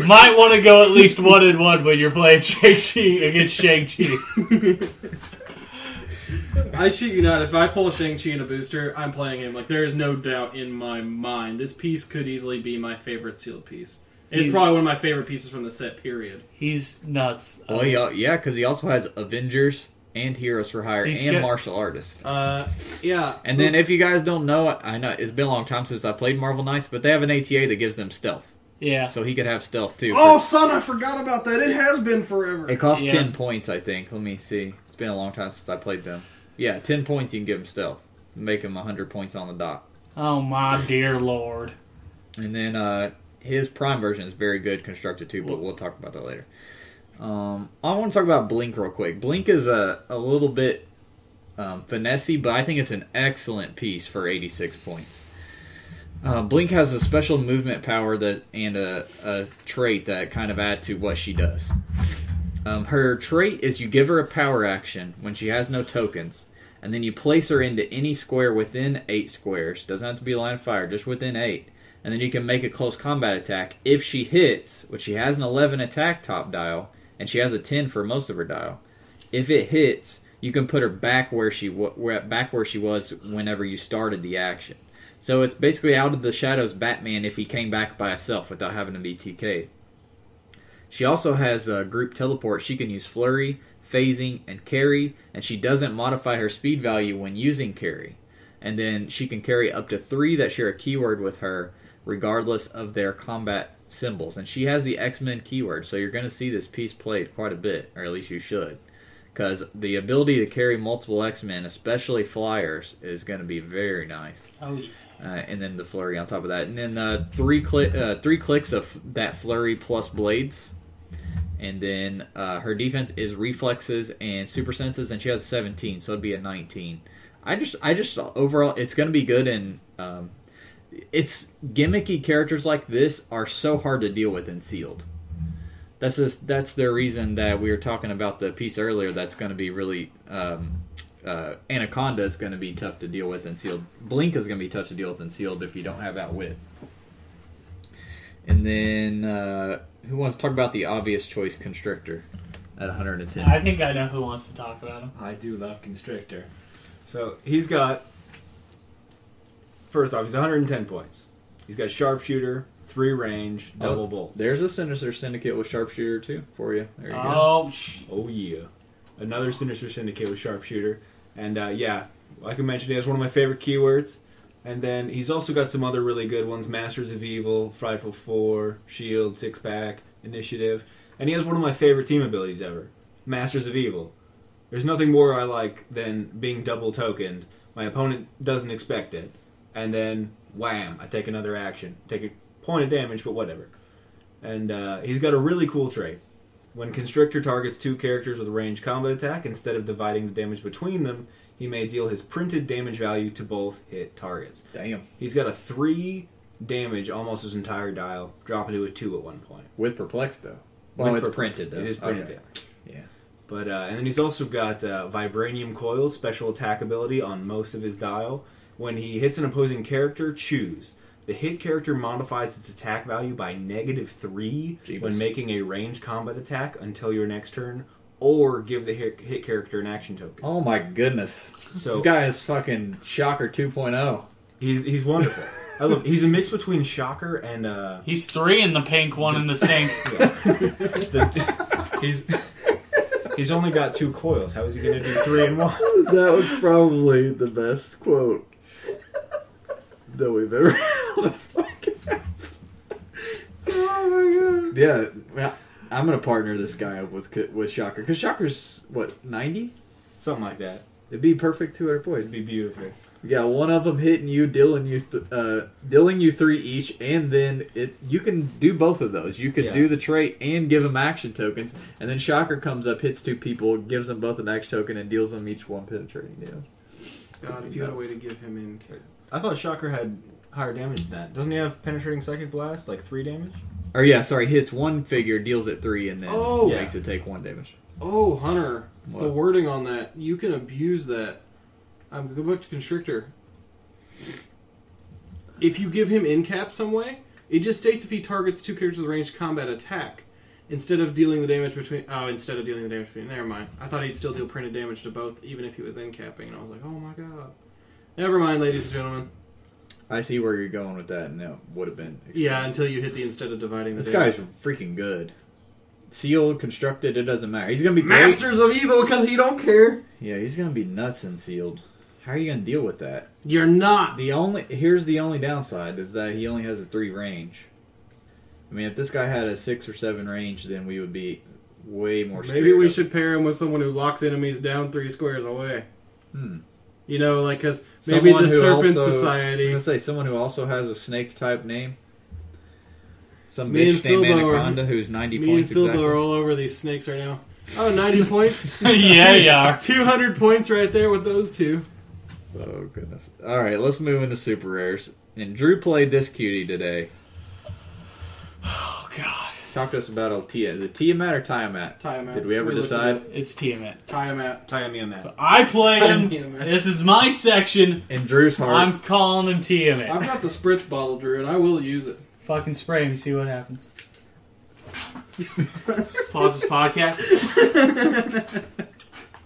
Might want to go at least 1-1 when you're playing Shang-Chi against Shang-Chi. I shit you not, if I pull Shang-Chi in a booster, I'm playing him. Like, there is no doubt in my mind. This piece could easily be my favorite sealed piece. It's probably one of my favorite pieces from the set, period. He's nuts. Well, because he also has Avengers and Heroes for Hire and Martial Artist. Yeah. And then if you guys don't know, I know it's been a long time since I played Marvel Knights, but they have an ATA that gives them stealth. Yeah. So he could have stealth too. Oh, son, I forgot about that. It has been forever. It costs 10 points, I think. Let me see. It's been a long time since I played them. Yeah, 10 points you can give him stealth. Make him 100 points on the dot. Oh, my dear lord. And then his Prime version is very good constructed too, but we'll talk about that later. I want to talk about Blink real quick. Blink is a little bit finessey, but I think it's an excellent piece for 86 points. Blink has a special movement power and a trait that kind of add to what she does. Her trait is you give her a power action when she has no tokens, and then you place her into any square within 8 squares. Doesn't have to be a line of fire, just within 8. And then you can make a close combat attack. If she hits, which she has an 11 attack top dial, and she has a 10 for most of her dial. If it hits, you can put her back where she was whenever you started the action. So it's basically Out of the Shadows Batman if he came back by himself without having to be TK'd. She also has a group teleport. She can use Flurry, Phasing, and Carry, and she doesn't modify her speed value when using Carry. And then she can carry up to 3 that share a keyword with her, regardless of their combat symbols. And she has the X-Men keyword, so you're going to see this piece played quite a bit, or at least you should. Because the ability to carry multiple X-Men, especially flyers, is going to be very nice. Oh, yeah. And then the flurry on top of that. And then 3 clicks of that flurry plus blades. And then her defense is reflexes and super senses, and she has a 17, so it'd be a 19. I just overall, it's going to be good, and it's gimmicky characters like this are so hard to deal with in sealed. That's the reason that we were talking about the piece earlier. That's going to be really Anaconda is going to be tough to deal with in sealed. Blink is going to be tough to deal with in sealed if you don't have Outwit. And then who wants to talk about the obvious choice Constrictor at 110? I think I know who wants to talk about him. I do love Constrictor. So he's got, first off, he's 110 points. He's got Sharpshooter, 3 range, double bolts. There's a Sinister Syndicate with Sharpshooter too for you. There you go. Oh yeah. Another Sinister Syndicate with Sharpshooter. And like I mentioned, he has one of my favorite keywords. And then he's also got some other really good ones. Masters of Evil, Frightful 4, Shield, 6-Pack, Initiative. And he has one of my favorite team abilities ever. Masters of Evil. There's nothing more I like than being double tokened. My opponent doesn't expect it. And then, wham, I take another action. Take a point of damage, but whatever. And he's got a really cool trait. When Constrictor targets 2 characters with a ranged combat attack, instead of dividing the damage between them, he may deal his printed damage value to both hit targets. Damn. He's got a 3 damage, almost his entire dial, dropping to a 2 at one point. With Perplex, though. Well, it's Perplex. printed, though. It is printed, okay. Yeah. But and then he's also got Vibranium Coils, special attack ability on most of his dial. When he hits an opposing character, choose. The hit character modifies its attack value by -3 Jeebus. when making a ranged combat attack until your next turn, or give the hit character an action token. Oh my goodness. So This guy is fucking Shocker 2.0. he's wonderful. I love. He's a mix between Shocker and He's 3 in the pink, 1 in the stink. He's only got 2 coils. How is he going to do 3 in 1? That was probably the best quote that we've ever had on this podcast. Oh my god. Yeah, well, I'm going to partner this guy up with Shocker. Because Shocker's, what, 90? Something like that. It'd be perfect 200 points. It'd be beautiful. Yeah, one of them hitting you, dealing you 3 each, and then you can do both of those. You could do the trait and give them action tokens, and then Shocker comes up, hits 2 people, gives them both an action token, and deals them each 1 penetrating damage. God, if you had a way to give him in. I thought Shocker had higher damage than that. Doesn't he have penetrating psychic blast, like 3 damage? Or yeah, sorry, hits 1 figure, deals it 3, and then Oh! makes it take 1 damage. Oh, Hunter, What? the wording on that, you can abuse that. I'm going to go back to Constrictor. If you give him in cap some way, it just states if he targets 2 characters with ranged combat attack, instead of dealing the damage between... Oh, instead of dealing the damage between... Never mind. I thought he'd still deal printed damage to both, even if he was in capping, and I was like, oh my god. Never mind, ladies and gentlemen. I see where you're going with that, and that would have been Yeah, expensive. until you hit the instead of dividing the This damage. guy's freaking good. Sealed, constructed, it doesn't matter. He's going to be great. Masters of Evil, because he don't care. Yeah, he's going to be nuts in sealed. How are you going to deal with that? You're not. Here's the only downside is that he only has a 3 range. I mean, if this guy had a 6 or 7 range, then we would be way more. Maybe we up. should pair him with someone who locks enemies down 3 squares away. Hmm. You know, like, because maybe Someone the who Serpent also- I'm Society. gonna say someone who also has a snake type name. Some Me bitch and named Philbo are- Anaconda who's 90 Me and points Philbo exactly. are all over these snakes right now. Oh, 90 points. Yeah, you are. 200 points right there with those 2. Oh goodness! All right, let's move into super rares. And Drew played this cutie today. Oh, God. Talk to us about Tia. Is it Tiamat or Tiamat? Tiamat. Did we ever We looked decide? it up. It's Tiamat. Tiamat. Tie me on that. I played him. Tiamat. This is my section. In Drew's heart. I'm calling him Tiamat. I've got the spritz bottle, Drew, and I will use it. Fucking spray him, see what happens. Pause this podcast.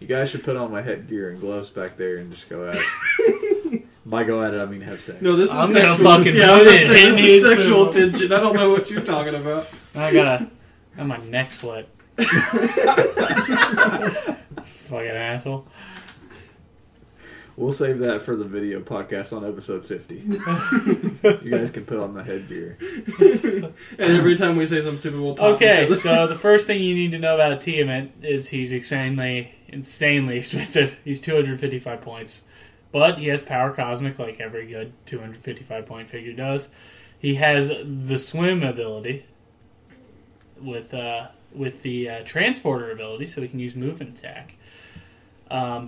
You guys should put on my headgear and gloves back there and just go at it. By go at it, I mean have sex. No, this is I'm gonna sexual. fucking Yeah, I was put gonna it say, in this is his sexual food. tension. I don't know what you're talking about. I got my neck sweat. Fucking asshole. We'll save that for the video podcast on episode 50. You guys can put on the headgear. And every time we say something stupid, we'll pop Okay, each other. so the first thing you need to know about Tiamat is he's insanely expensive. He's 255 points. But he has power cosmic like every good 255 point figure does. He has the swim ability with the transporter ability, so he can use move and attack.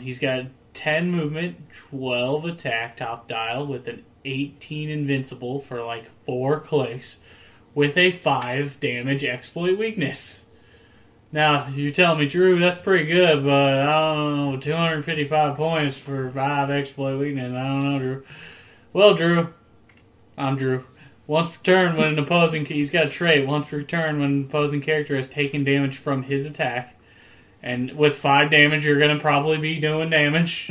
He's got 10 movement, 12 attack top dial with an 18 invincible for like 4 clicks with a 5 damage exploit weakness. Now, you tell me, Drew, that's pretty good, but I don't know, 255 points for 5 exploit weakness. I don't know, Drew. Well, Drew, I'm Drew. Once per turn, when an opposing... He's got a trait. Once per turn, when an opposing character has taken damage from his attack. And with 5 damage, you're going to probably be doing damage.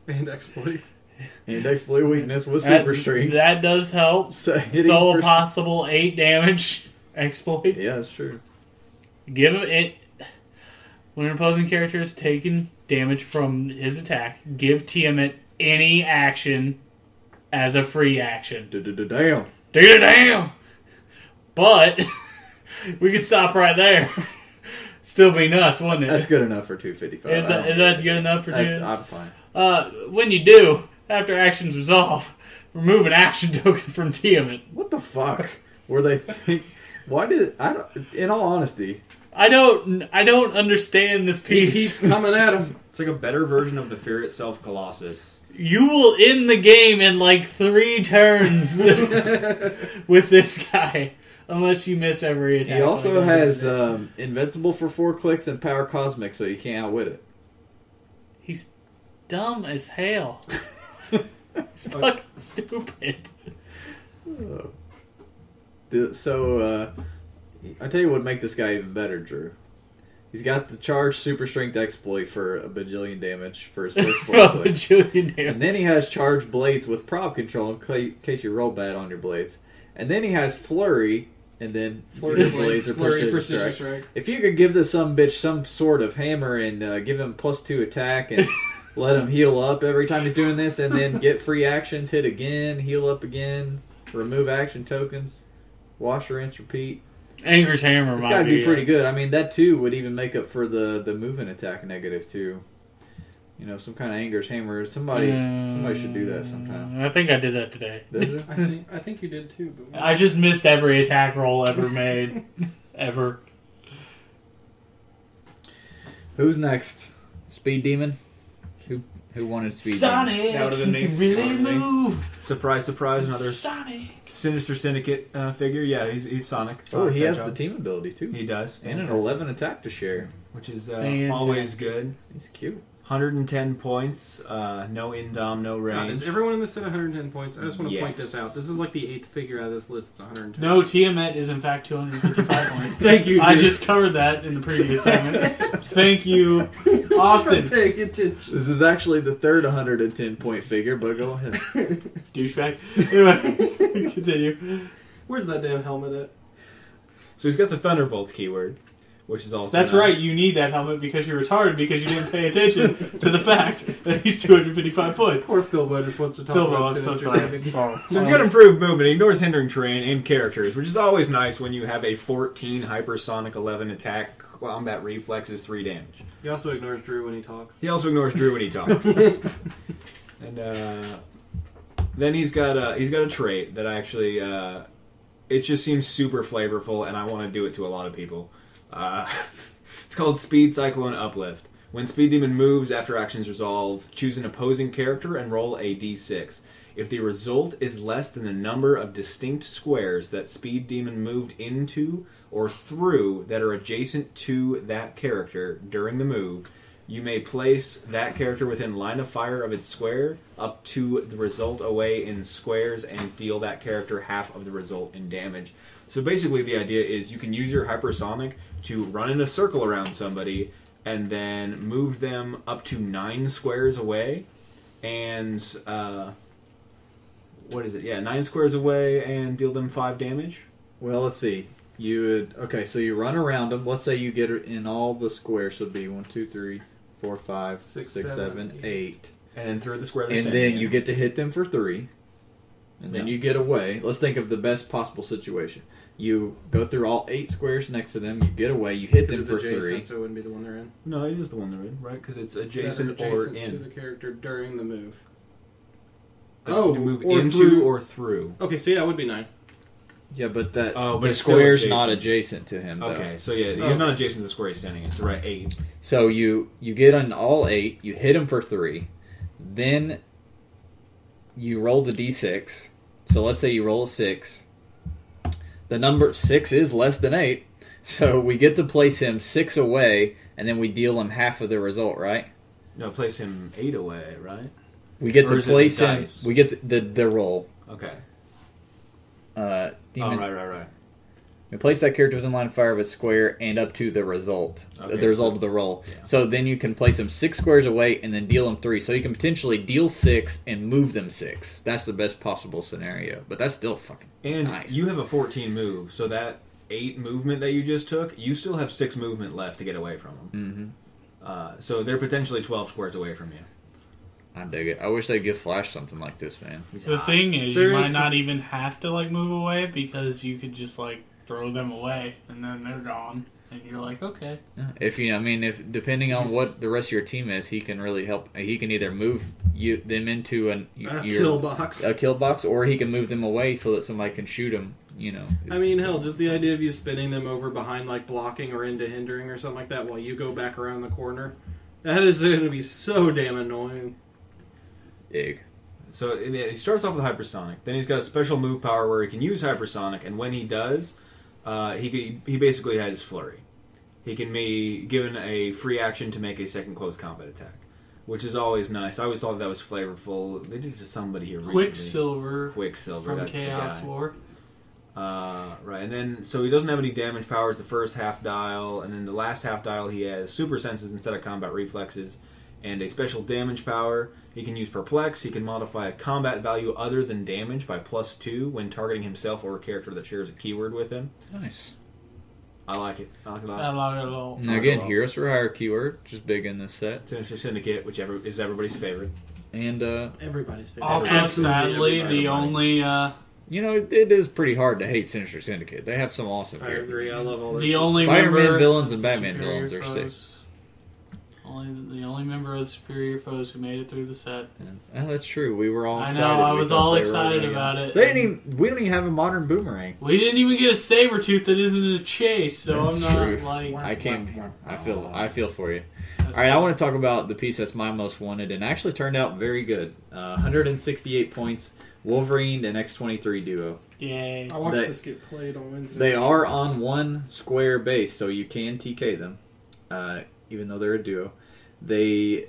And exploit. And exploit weakness with super strength. That does help. So, So a possible 8 damage exploit. Yeah, that's true. Give it... When an opposing character has taken damage from his attack, give Tiamat any action as a free action. Damn. Damn! But, we could stop right there. Still be nuts, wouldn't it? That's good enough for 255. Is that good enough for That's, you? I'm fine. When you do, after actions resolve, remove an action token from Tiamat. What the fuck? Were they think? Why did I don't? In all honesty, I don't understand this He piece. keeps coming at him. It's like a better version of the Fear itself, Colossus. You will end the game in like 3 turns with this guy, unless you miss every attack. he also like has invincible for 4 clicks and power cosmic, so you can't outwit it. He's dumb as hell. He's fucking stupid. I tell you what would make this guy even better, Drew. He's got the charged super strength exploit for a bajillion damage for his first four bajillion damage. And then he has charged blades with prop control in case you roll bad on your blades. And then he has flurry, and then flurry blades or precision strike. If you could give this some bitch some sort of hammer and give him +2 attack and let him heal up every time he's doing this, and then get free actions, hit again, heal up again, remove action tokens, wash, rinse, repeat. Anger's hammer It's might got to be be pretty good. I mean, that too would even make up for the movement attack negative too. You know, some kind of Anger's hammer. Somebody should do that sometime. I think I did that today. I think you did too. But I just missed every attack roll ever made. Ever. Who's next? Speed Demon? Who wanted Speed Sonic! Demon? That would have been me. Really move! Surprise, surprise, another Sonic! Sinister Syndicate figure. Yeah, he's Sonic. Oh, Sonic he has the Hedgehog. team ability too. He does. And an 11 attack to share. Which is Fantastic. always good. He's cute. 110 points, no indom, no God, range. is everyone in this set 110 points? I just want to point Yes. this out. This is like the 8th figure out of this list. It's 110. No, Tiamat is in fact 255 points. Thank you, I dude. just covered that in the previous segment. Thank you, Austin. Paying attention. This is actually the third 110 point figure, but go ahead. Douchebag. Anyway, continue. Where's that damn helmet at? So he's got the Thunderbolts keyword, which is also That's nice. right, you need that helmet because you're retarded because you didn't pay attention to the fact that he's 255 points. Poor Philbo just wants to talk Philbo, about I'm so Sinister sorry. Syndicate. Oh. So he's got improved movement. He ignores hindering terrain and characters, which is always nice when you have a 14 hypersonic 11 attack, combat reflexes, 3 damage. He also ignores Drew when he talks. He also ignores Drew when he talks. And then he's got a trait that actually it just seems super flavorful, and I want to do it to a lot of people. It's called Speed Cyclone Uplift. When Speed Demon moves after actions resolve, choose an opposing character and roll a d6. If the result is less than the number of distinct squares that Speed Demon moved into or through that are adjacent to that character during the move, you may place that character within line of fire of its square up to the result away in squares and deal that character half of the result in damage. So basically the idea is you can use your hypersonic to run in a circle around somebody and then move them up to 9 squares away and 9 squares away and deal them 5 damage. Well, let's see. So you run around them. Let's say you get it in all the squares. So it'd be 1, 2, 3, 4, 5, 6, 7, 8. And then through the square they're And standing then in. you get to hit them for 3. And then you get away. Let's think of the best possible situation. You go through all 8 squares next to them. You get away. You hit them It's for adjacent, 3. so it wouldn't be the one they're in. No, it is the one they're in, right? Because it's That are adjacent or adjacent in. to the character during the move. You move or into through. or through. Okay, so yeah, it would be 9. Yeah, but the it's still square's not adjacent. adjacent to him. Though. Okay, so yeah, he's not adjacent to the square he's standing in. So right, 8. So you get on all 8. You hit him for 3. Then you roll the d6. So let's say you roll a 6. The number 6 is less than 8. So we get to place him 6 away, and then we deal him half of the result, right? No, place him 8 away, right? We get Or to is it place the him. dice? We get the roll. Okay. Demon, Right. we place that character within line of fire of a square and up to the result. Okay, the result so- of the roll. yeah. So then you can place them 6 squares away and then deal them 3. So you can potentially deal 6 and move them 6. That's the best possible scenario. But that's still fucking And nice. you have a 14 move, so that 8 movement that you just took, you still have 6 movement left to get away from them. Mm-hmm. So they're potentially 12 squares away from you. I dig it. I wish they'd give Flash something like this, man. The thing is, There you might is- not even have to move away because you could just throw them away and then they're gone, and you're like, okay. If depending on what the rest of your team is, he can really help. He can either move them into A kill box. or he can move them away so that somebody can shoot them. I mean, hell, just the idea of you spinning them over behind, blocking or into hindering or something like that while you go back around the corner. That is going to be so damn annoying. Dig. So he starts off with hypersonic. Then he's got a special move power where he can use hypersonic, and when he does, he basically has flurry. He can be given a free action to make a second close combat attack. which is always nice. I always thought that was flavorful. They did it to somebody here recently. Quicksilver from that's Chaos the guy. War. Right, and then so he doesn't have any damage powers the first half dial, and then the last half dial he has super senses instead of combat reflexes, and a special damage power. He can use perplex. He can modify a combat value other than damage by +2 when targeting himself or a character that shares a keyword with him. Nice. I like it. I like it a lot. I like it a lot. And again, Heroes for Hire keyword, which is big in this set. Sinister Syndicate, whichever is everybody's favorite. And Everybody's favorite. Also, Absolutely sadly, everybody. the only you know, it is pretty hard to hate Sinister Syndicate. They have some awesome I characters. agree. I love all the their only Spider-Man member villains and of Batman Superior villains are Foes. sick. The only member of the Superior Foes who made it through the set. Oh, that's true. We were all I excited. know, I We was thought all they were excited gonna- about it. We don't even have a modern boomerang. We didn't even get a Sabretooth that isn't a chase, so That's I'm not true. like. I feel for you. All right, I want to talk about the piece that's my most wanted, and actually turned out very good. 168 points. Wolverine and X-23 duo. Yay. I watched They- this get played on Wednesday. They are on one square base, so you can TK them, even though they're a duo. They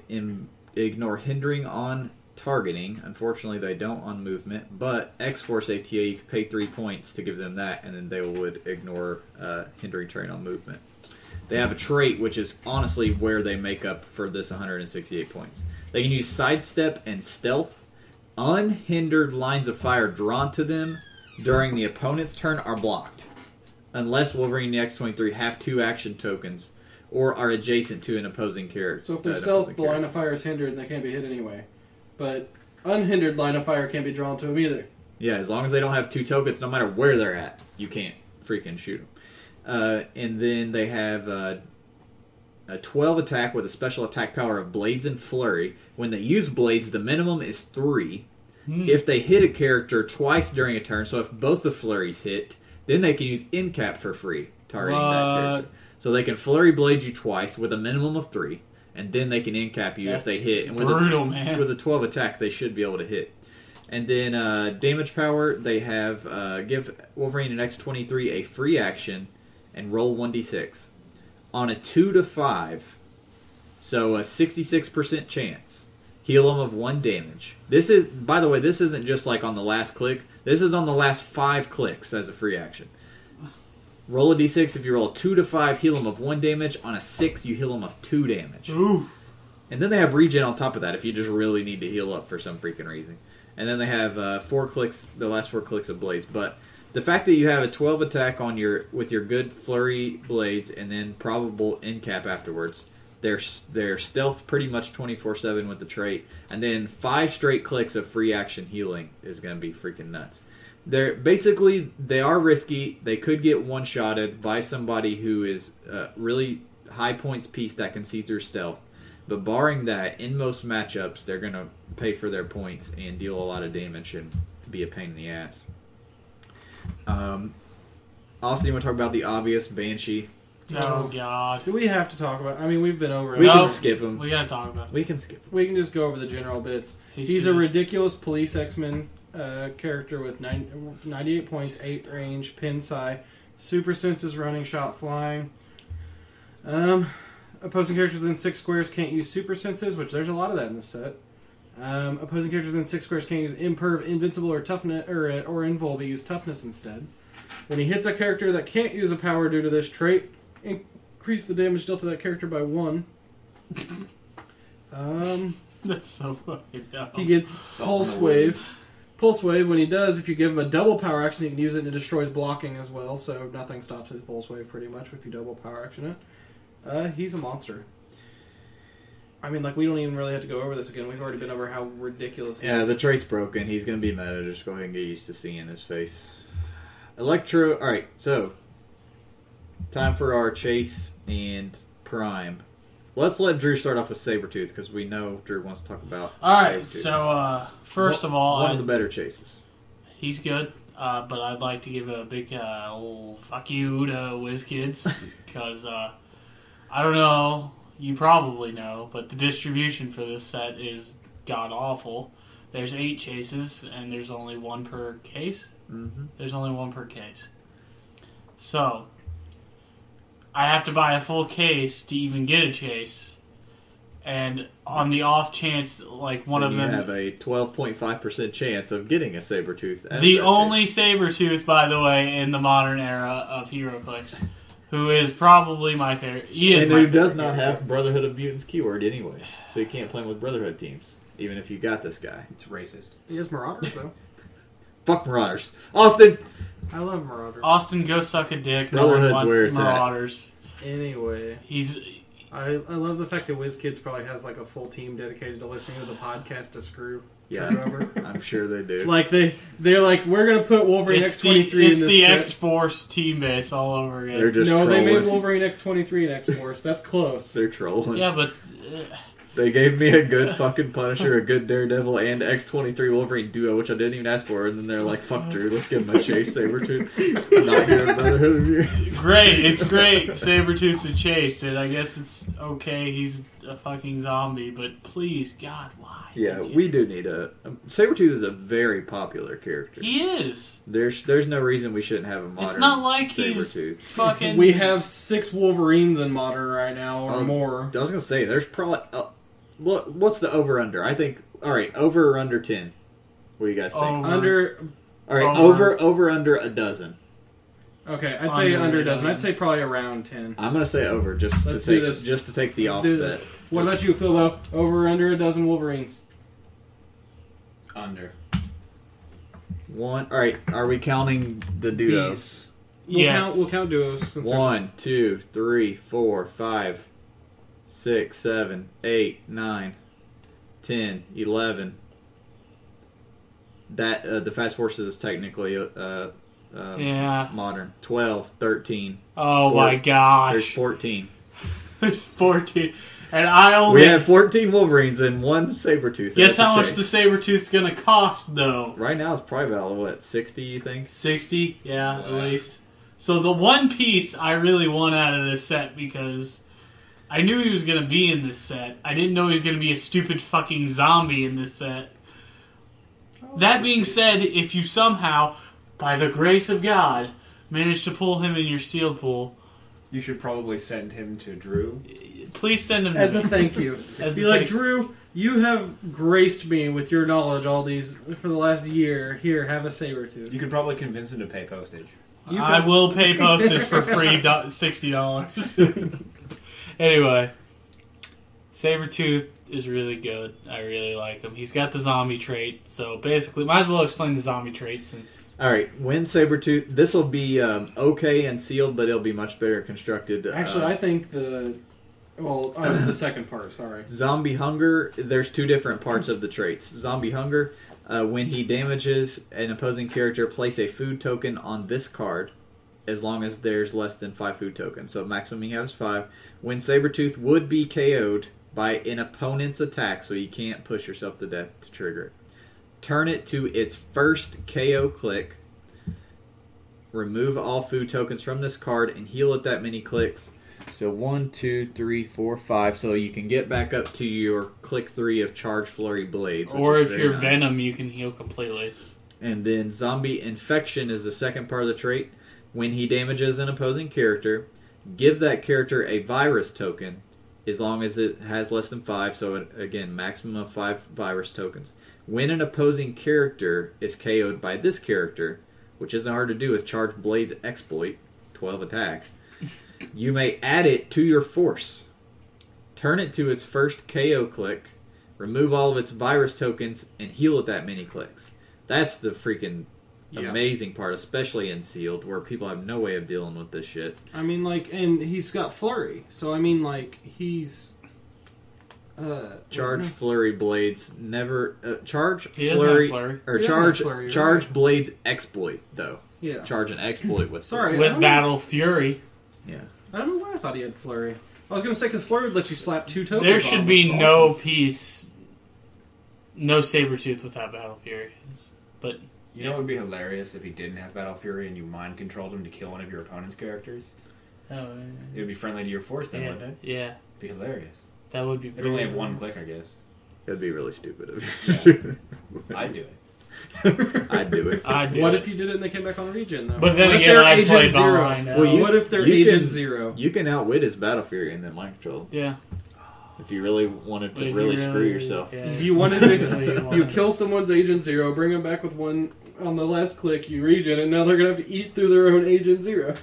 ignore hindering on targeting. Unfortunately, they don't on movement. But X-Force ATA, you can pay 3 points to give them that, and then they would ignore hindering terrain on movement. They have a trait, which is honestly where they make up for this 168 points. They can use sidestep and stealth. Unhindered lines of fire drawn to them during the opponent's turn are blocked, unless Wolverine and X-23 have 2 action tokens or are adjacent to an opposing character. So if they're stealth, the line of fire is hindered and they can't be hit anyway. But unhindered line of fire can't be drawn to them either. Yeah, as long as they don't have 2 tokens, no matter where they're at, you can't freaking shoot them. And then they have a 12 attack with a special attack power of Blades and Flurry. When they use Blades, the minimum is 3. If they hit a character twice during a turn, so if both the Flurries hit, then they can use Incap for free, targeting that character. So they can Flurry Blade you twice with a minimum of 3, and then they can Incap you if they hit. And with brutal, man. With a 12 attack, they should be able to hit. And then damage power, they have give Wolverine and X-23 a free action and roll 1d6. On a 2 to 5, so a 66% chance, heal them of 1 damage. This is, by the way, this isn't just like on the last click. This is on the last 5 clicks as a free action. Roll a d6. If you roll a 2 to 5, heal them of 1 damage. On a 6, you heal them of 2 damage. Oof. And then they have regen on top of that if you just really need to heal up for some freaking reason. And then they have 4 clicks, the last 4 clicks of Blades. But the fact that you have a 12 attack on with your good Flurry Blades and then probable Incap afterwards, they're stealth pretty much 24/7 with the trait. And then 5 straight clicks of free action healing is going to be freaking nuts. They are risky. They could get one-shotted by somebody who is really high points piece that can see through stealth. But barring that, in most matchups, they're going to pay for their points and deal a lot of damage and be a pain in the ass. Also, you want to talk about the obvious Banshee? Oh, God. Do we have to talk about? I mean, we've been over it. We No. can skip him. We gotta talk about it. We can skip him. We can just go over the general bits. He's a cute. ridiculous police X-Men character with 98 points, 8 range, pin psi, super senses, running, shot, flying. Opposing characters within 6 squares can't use super senses, which there's a lot of that in this set. Opposing characters within 6 squares can't use imperv, invincible, or toughness, or invul, but use toughness instead. When he hits a character that can't use a power due to this trait, increase the damage dealt to that character by 1. That's so fucking dumb. He gets Pulse Wave. Pulse Wave, when he does, if you give him a double power action, he can use it and it destroys blocking as well, so nothing stops his Pulse Wave pretty much if you double power action it. He's a monster. I mean, like, we don't even really have to go over this again. We've already been over how ridiculous he Yeah, is. the trait's broken. He's going to be meta. Just go ahead and get used to seeing his face. Electro. Alright, so time for our Chase and Prime. Let's let Drew start off with Sabretooth because we know Drew wants to talk about Alright, Sabretooth. so, first of all, one of the better chases. he's good, but I'd like to give a big old fuck you to WizKids, because, I don't know, you probably know, but the distribution for this set is god-awful. There's 8 chases, and there's only 1 per case. Mm-hmm. There's only 1 per case. So, I have to buy a full case to even get a chase. And on the off chance, like one of You them, have a 12.5% chance of getting a Sabretooth. as the that only chance. Sabretooth, by the way, in the modern era of Heroclix, who is probably my favorite. He is And my who does favorite not character. have Brotherhood of Mutants keyword anyways. So you can't play him with Brotherhood teams, even if you got this guy. It's racist. He has Marauders, though. Fuck Marauders. Austin! I love Marauders. Austin, go suck a dick. No one Brotherhood's where wants it's at. Marauders. Anyway, He's I love the fact that WizKids probably has like a full team dedicated to listening to the podcast to screw Yeah. over. I'm sure they do. Like they're like, we're gonna put Wolverine it's X-23 the, in it's this the set. X-Force team base all over again. They're just No, trolling. they made Wolverine X-23 and X-Force. That's close. They're trolling. Yeah, but They gave me a good fucking Punisher, a good Daredevil, and X-23 Wolverine duo, which I didn't even ask for. And then they're like, fuck Drew, let's give him a Chase Sabretooth. I'm not giving him Brotherhood of Mutants. great. It's great. Sabretooth's a chase, and I guess it's okay. He's a fucking zombie, but please, God, why? Yeah, did you- we do need a... Sabretooth is a very popular character. He is. There's no reason we shouldn't have a modern It's not like he's Sabretooth. fucking. We have 6 Wolverines in Modern right now, or more. I was going to say, there's probably... look, what's the over-under? I think... Alright, over or under 10? What do you guys think? Over. Under... Alright, over. over under a dozen. Okay, I'd say Under under a a dozen. dozen. I'd say probably around 10. I'm going to say over, just Let's to do take this. just to take the Let's off do bet. this. What about you, Philbo? Over or under a dozen Wolverines? Under. One. Alright, are we counting the duos? Yes. We'll count duos. Since there's- 1, 2, 3, 4, 5, 6, 7, 8, 9, 10, 11. That the Fast Forces is technically Yeah. modern. 12, 13. Oh Four. my There's gosh. 14. There's 14. And I only. We have 14 Wolverines and 1 Sabretooth. Guess how much Chase. the Sabretooth's gonna cost, though? Right now it's probably about, what, 60, you think? 60? Yeah, at least. So the one piece I really want out of this set, because I knew he was gonna be in this set. I didn't know he was gonna be a stupid fucking zombie in this set. That being said, if you somehow, by the grace of God, manage to pull him in your sealed pool, You should probably send him to Drew. please send him to As me. a thank you. As Be a like, thank- Drew, you have graced me with your knowledge all these for the last year. Here, have a Sabretooth. You could probably convince him to pay postage. You I can- will pay postage for free $60. Anyway, Sabretooth is really good. I really like him. He's got the zombie trait, so basically, might as well explain the zombie trait since... Alright, when Sabretooth... This will be okay and sealed, but it'll be much better constructed. Actually, I think the... Well, the second part, sorry. Zombie Hunger, there's 2 different parts of the traits. Zombie Hunger, when he damages an opposing character, place a food token on this card, as long as there's less than 5 food tokens. So maximum he has 5. When Sabretooth would be KO'd by an opponent's attack, so you can't push yourself to death to trigger it. Turn it to its first KO click. Remove all food tokens from this card and heal it that many clicks. So 1, 2, 3, 4, 5. So you can get back up to your click 3 of Charge Flurry Blades. which Or is if very you're nice. Venom, you can heal completely. And then Zombie Infection is the second part of the trait. When he damages an opposing character, give that character a virus token as long as it has less than 5. So again, maximum of 5 virus tokens. When an opposing character is KO'd by this character, which isn't hard to do with Charge Blade's exploit, 12 attack, you may add it to your force. Turn it to its first KO click, remove all of its virus tokens, and heal it that many clicks. That's the freaking amazing part, especially in Sealed, where people have no way of dealing with this shit. I mean, like, and he's got Flurry. So, I mean, like, he's... Charge Flurry Blades never... Charge He doesn't Flurry... have Flurry. Or He doesn't Charge, have Flurry, charge right? Blades Exploit, though. Yeah. Charge an exploit with Sorry. Flurry. I With don't know. Battle Fury. Yeah. I don't know why I thought he had Flurry. I was going to say, because Flurry would let you slap 2 tokens There on should him, be which is no awesome. piece, no Sabretooth without Battle Fury. But You know it would be hilarious if he didn't have Battle Fury and you mind controlled him to kill one of your opponent's characters? It would be friendly to your force then, yeah, wouldn't it? yeah, It'd be hilarious. that would be. It'd only have 1 click, I guess. It'd be really stupid of you. I'd do it. I'd do it. What if you did it and they came back on Regen, though? But then What if again, they're I'd Agent play Zero? behind now. Well, What if they're you Agent can- Zero? You can outwit his Battle Fury and then mind control. Yeah. If you really wanted to If really you screw yourself. yeah, If you wanted to, really you wanted- kill someone's Agent Zero, bring them back with one on the last click, you regen, and now they're going to have to eat through their own Agent Zero.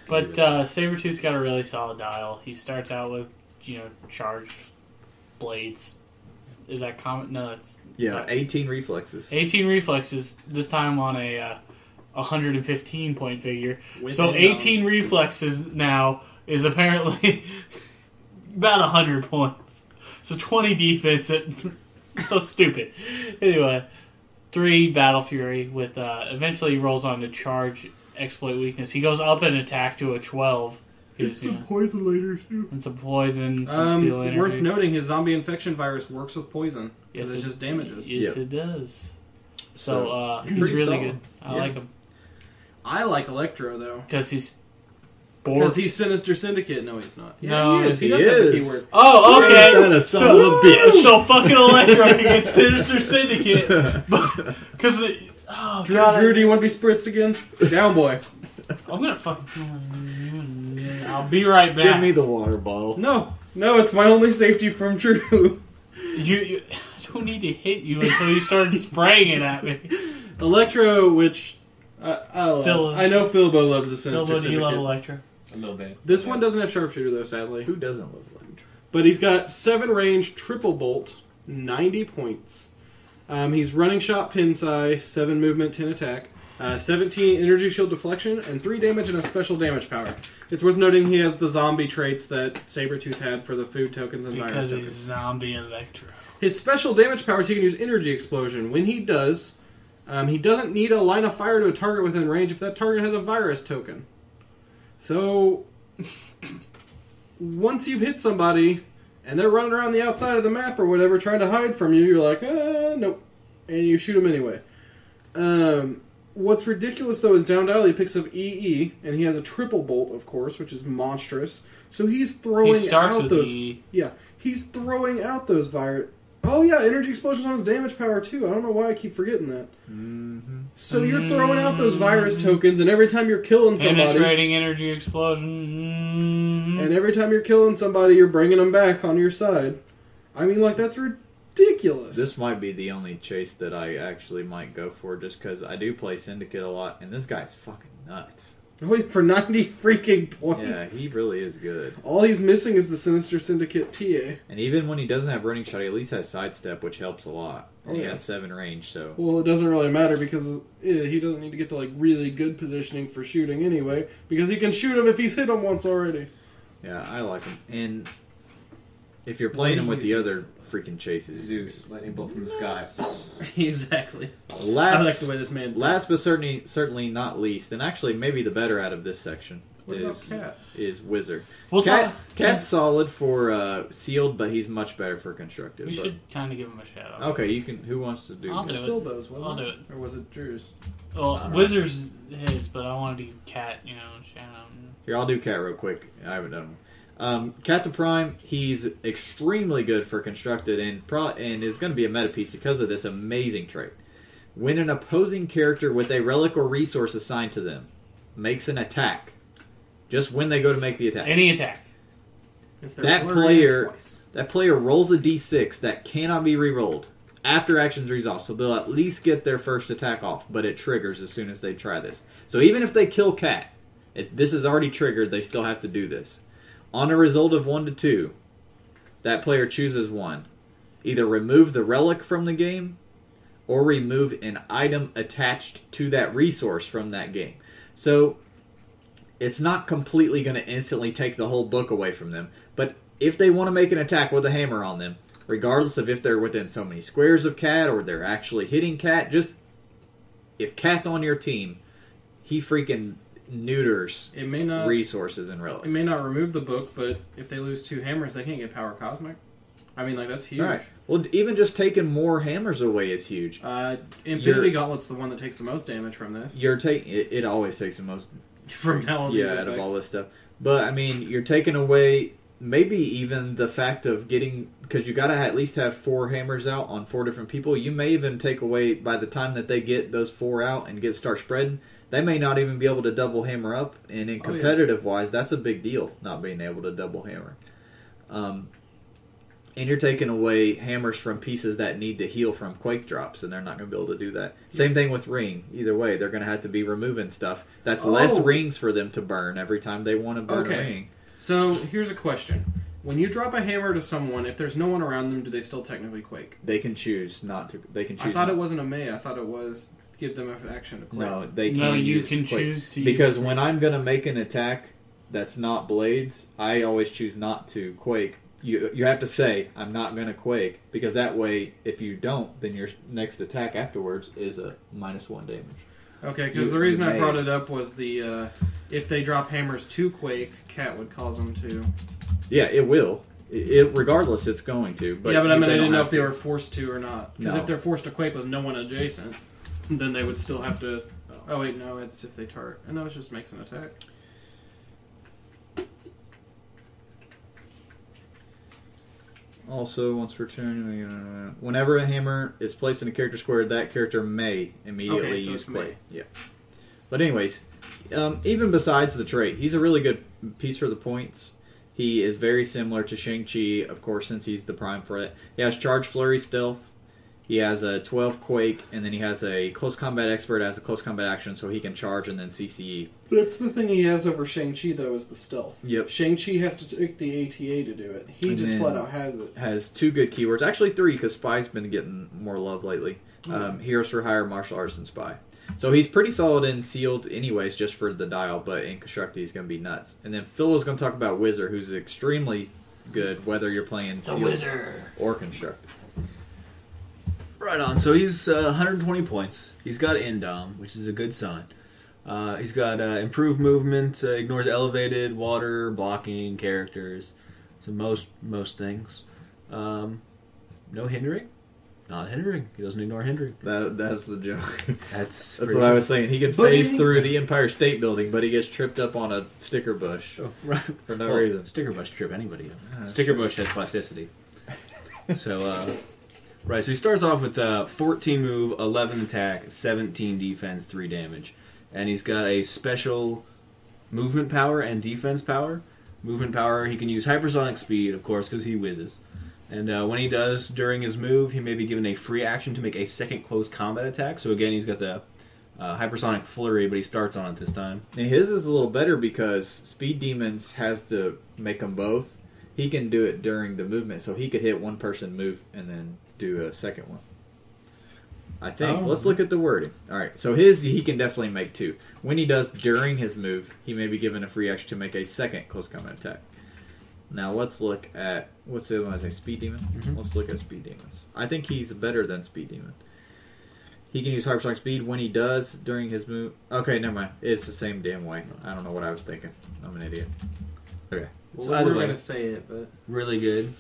But Sabretooth's got a really solid dial. He starts out with, charged blades. Is that common? No, that's... Yeah, 18 reflexes. 18 reflexes, this time on a 115-point figure. With So a 18 reflexes now is apparently about 100 points. So 20 defense. So stupid. Anyway, 3 Battle Fury with eventually he rolls on to charge exploit weakness. He goes up in attack to a 12. poison later, too. And some poison, some steel energy. Worth noting, his zombie infection virus works with poison. Yes, Because it just damages. Yes, Yep. it does. So he's Pretty really solid. good. I like him. I like Electro, though. Because he's Because borked. he's Sinister Syndicate. No, he's not. No, he is. He he does have a is. keyword. Oh, okay. Ain't that a son of a bitch? So fucking Electro against Sinister Syndicate. Because, oh, Drew, God. Drew, do you want to be spritzed again? Down, boy. I'm going to fucking kill him. I'll be right back. Give me the water bottle. No, it's my only safety from Drew. You, I don't need to hit you until you started spraying it at me. Electro, which I love. Phil- I know Philbo loves the Sinister Philbo, do you love Syndicate. Electro? A little bit. This one doesn't have Sharpshooter, though, sadly. Who doesn't love Electro? But he's got 7 range, triple bolt, 90 points. He's running shot, pin size, 7 movement, 10 attack, 17 energy shield deflection, and 3 damage and a special damage power. It's worth noting he has the zombie traits that Sabretooth had for the food tokens and virus Because he's tokens. zombie Electro. His special damage powers, he can use energy explosion. When he does, he doesn't need a line of fire to a target within range if that target has a virus token. So, once you've hit somebody, and they're running around the outside of the map or whatever trying to hide from you, you're like, nope. And you shoot them anyway. What's ridiculous, though, is down dial he picks up EE, and he has a triple bolt, of course, which is monstrous. So he's throwing He starts out with those... EE. Yeah, he's throwing out those virus... Oh, yeah, energy explosions on his damage power, too. I don't know why I keep forgetting that. Mm-hmm. So you're throwing out those virus tokens, and every time you're killing somebody... Penetrating energy explosion. And every time you're killing somebody, you're bringing them back on your side. I mean, like, that's ridiculous. This might be the only chase that I actually might go for, just because I do play Syndicate a lot, and this guy's fucking nuts. Wait, for 90 freaking points. Yeah, he really is good. All he's missing is the Sinister Syndicate TA. And even when he doesn't have running shot, he at least has sidestep, which helps a lot. And Oh, he yeah. has 7 range, so... Well, it doesn't really matter because he doesn't need to get to, like, really good positioning for shooting anyway, because he can shoot him if he's hit him once already. Yeah, I like him. And if you're playing him with the other freaking chases... Zeus, lightning bolt from the sky. Exactly. Last, I like the way this man last but certainly not least, and actually maybe the better out of this section, What about Cat? is Wizard. We'll talk- Cat's solid for sealed, but he's much better for constructed. We but- should kind of give him a shout out. Okay, you can. Who wants to do? I'll this? do it. Philbo's, wasn't I'll do it? Or was it Drew's? Well, Wizard's his, but I wanted to give Cat, shout out. Here, I'll do Cat real quick. I haven't done one. Cat's a prime. He's extremely good for constructed and is going to be a meta piece because of this amazing trait. When an opposing character with a relic or resource assigned to them makes an attack, just when they go to make the attack, Any attack. If they're that flurrying player twice. that player rolls a d6 that cannot be re-rolled after actions resolve, so they'll at least get their first attack off, but it triggers as soon as they try this. So even if they kill Cat, this is already triggered, they still have to do this. On a result of 1 to 2, that player chooses one. Either remove the relic from the game, or remove an item attached to that resource from that game. So, it's not completely going to instantly take the whole book away from them, but if they want to make an attack with a hammer on them, regardless of if they're within so many squares of Cat, or they're actually hitting Cat, just, if Cat's on your team, he freaking neuters It may not resources and relics. It may not remove the book, but if they lose 2 hammers, they can't get Power Cosmic. I mean, like, that's huge. All right. Well, even just taking more hammers away is huge. Infinity Gauntlet's the one that takes the most damage from this. You're taking it always takes the most From all of these out of effects. all this stuff. But I mean, you're taking away maybe even the fact of getting, because you got to at least have 4 hammers out on 4 different people. You may even take away, by the time that they get those 4 out and start spreading, they may not even be able to double hammer up. And in competitive wise, that's a big deal, not being able to double hammer. And you're taking away hammers from pieces that need to heal from quake drops, and they're not going to be able to do that. Same thing with ring. Either way, they're going to have to be removing stuff. That's less rings for them to burn every time they want to burn a ring. So, here's a question. When you drop a hammer to someone, if there's no one around them, do they still technically quake? They can choose not to. They can choose. I thought it wasn't a may. I thought it was give them an action to quake. No, they can. No, you use can quake. choose to because use when I'm going to make an attack that's not blades, I always choose not to quake. You have to say, I'm not going to quake, because that way, if you don't, then your next attack afterwards is a -1 damage. Okay, because the reason I brought it up was the if they drop hammers to quake, Cat would cause them to. Yeah, it will. Regardless, it's going to. But yeah, but I mean, I didn't know have if they were forced to or not. Because No. if they're forced to quake with no one adjacent, then they would still have to. Oh wait, no, it's if they target. No, it just makes an attack. Also, once per turn, whenever a hammer is placed in a character square, that character may immediately use quake. Yeah. But anyways, even besides the trait, he's a really good piece for the points. He is very similar to Shang-Chi, of course, since he's the prime threat. He has Charge, Flurry, Stealth. He has a 12 Quake, and then he has a Close Combat Expert as a close combat action, so he can charge and then CCE. That's the thing he has over Shang-Chi, though, is the stealth. Yep. Shang-Chi has to take the ATA to do it. He And just then flat out has it. Has 2 good keywords. Actually 3, because Spy's been getting more love lately. Heroes for Hire, Martial Arts, and Spy. So he's pretty solid in Sealed anyways, just for the dial, but in Constructed he's going to be nuts. And then Philbo's going to talk about Wizard, who's extremely good, whether you're playing Sealed or Constructed. Right on. So he's 120 points. He's got Indom, which is a good sign. He's got improved movement, ignores elevated, water, blocking characters. So most things. No hindering. Not hindering. He doesn't ignore hindering. That's the joke. That's what I was saying. He can phase through the Empire State Building, but he gets tripped up on a sticker bush for no reason. Sticker bush trip anybody up. Sticker bush has plasticity. So, right, so he starts off with 14 move, 11 attack, 17 defense, 3 damage. And he's got a special movement power and defense power. Movement power, he can use hypersonic speed, of course, because he whizzes. And when he does, during his move, he may be given a free action to make a second close combat attack. So again, he's got the hypersonic flurry, but he starts on it this time. Now his is a little better because Speed Demons has to make them both. He can do it during the movement, so he could hit one person, move, and then do a second one. I think. Let's look at the wording. All right, so his he can definitely make 2. When he does during his move, he may be given a free action to make a second close combat attack. Now let's look at what's the other one? I say Speed Demon. Mm-hmm. Let's look at Speed Demons. I think he's better than Speed Demon. He can use hypersonic speed when he does during his move. Okay, never mind. It's the same damn way. I don't know what I was thinking. I'm an idiot. Okay. Well, So either we're way, going to say it, but... really good.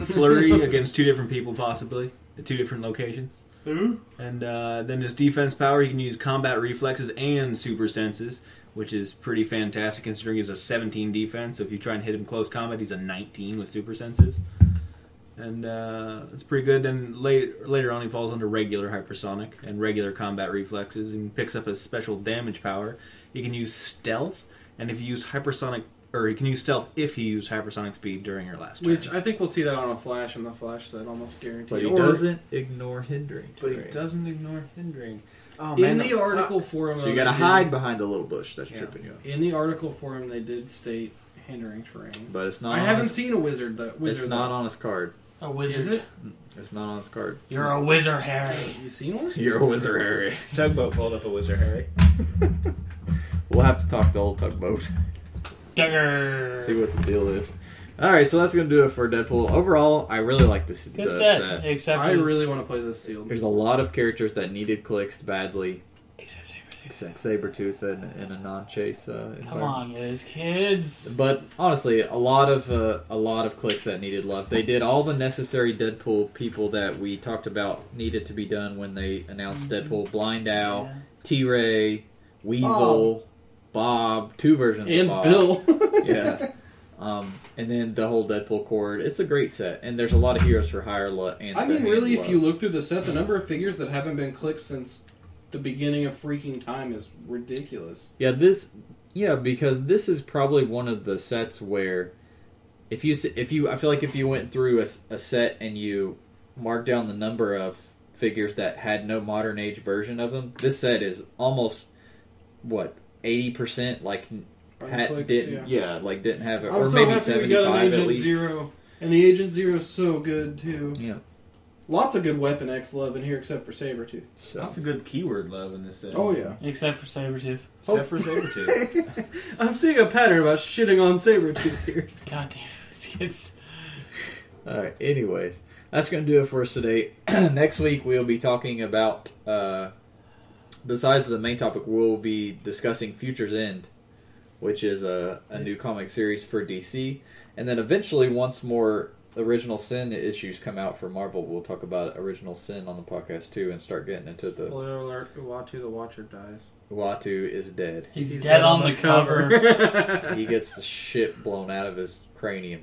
Flurry against 2 different people, possibly, at 2 different locations. Who? And then his defense power, he can use combat reflexes and super senses, which is pretty fantastic considering he's a 17 defense. So if you try and hit him close combat, he's a 19 with super senses. And it's pretty good. Then later on, he falls under regular hypersonic and regular combat reflexes and picks up a special damage power. He can use stealth, and if you use hypersonic, or he can use stealth if he used hypersonic speed during your last turn. Which I think we'll see that on a Flash, and the Flash said almost guaranteed. But he doesn't ignore hindering. But he doesn't ignore hindering. Oh, in the article forum, So you got to hide behind the little bush that's tripping you up. In the article forum, they did state hindering terrain, But it's not. I haven't seen a wizard. It's not on his card. A wizard. Is it? It's not on his card. You're a wizard, Harry. You seen one? You're a wizard, Harry. Tugboat pulled up a wizard, Harry. We'll have to talk to old Tugboat. Dugger. See what the deal is. Alright, so that's going to do it for Deadpool. Overall, I really like this Good set. Except I for... really want to play this sealed. There's a lot of characters that needed clicks badly. Except Sabretooth in a non-chase Come environment. on, Liz, kids. But honestly, a lot of clicks that needed love. They did all the necessary Deadpool people that we talked about needed to be done when they announced Deadpool. Blind Owl, Yeah. T-Ray, Weasel, Bob, 2 versions And of Bob. Bill. Yeah. And then the whole Deadpool chord. It's a great set. And there's a lot of heroes for hire. I mean, really, if you look through the set, the number of figures that haven't been clicked since the beginning of freaking time is ridiculous. because this is probably one of the sets where if you, I feel like if you went through a set and you marked down the number of figures that had no modern age version of them, this set is almost 80% like didn't have it, I'm or so maybe happy we got an 75 at Agent least. Zero, and the Agent Zero is so good too. Yeah, Lots of good Weapon X love in here, except for Sabretooth. so That's a good keyword love in this set. Oh yeah. Except for Sabretooth. Except for Sabretooth. I'm seeing a pattern about shitting on Sabretooth here. God damn it, kids. all right. Anyways, that's going to do it for us today. Next week we'll be talking about. Besides the main topic, we'll be discussing Future's End, which is a new comic series for DC. And then eventually, once more Original Sin issues come out for Marvel, we'll talk about Original Sin on the podcast too and start getting into the... Spoiler alert, Uatu the Watcher dies. Uatu is dead. He's dead on the cover. He gets the shit blown out of his cranium.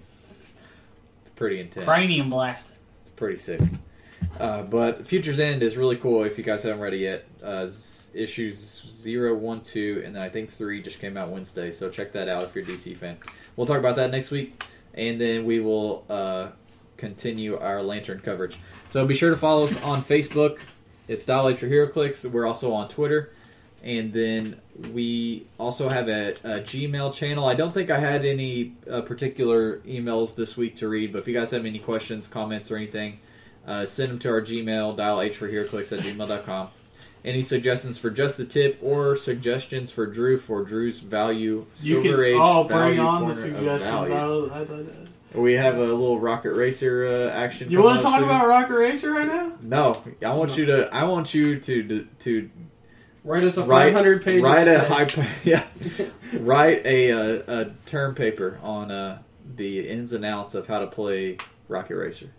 It's pretty intense. Cranium blast. It's pretty sick. But Future's End is really cool if you guys haven't read it yet. Issues 0, 1, 2, and then I think 3 just came out Wednesday, so check that out if you're a DC fan. We'll talk about that next week, and then we will continue our Lantern coverage. So be sure to follow us on Facebook. It's Dial H for Heroclix. We're also on Twitter. And then we also have a Gmail channel. I don't think I had any particular emails this week to read, but if you guys have any questions, comments, or anything, send them to our Gmail, dialhforheroclix@gmail.com. Any suggestions for Just the Tip or suggestions for Drew for Drew's value, Silver Age bring value on the corner of suggestions. value. We have a little Rocket Racer action. You want to coming talk up about Rocket Racer right now? soon. No, I want you to Write us a 500-page write a term paper on the ins and outs of how to play Rocket Racer.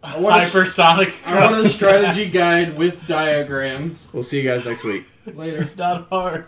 Hypersonic. I want a strategy guide with diagrams. We'll see you guys next week. Later. Not hard.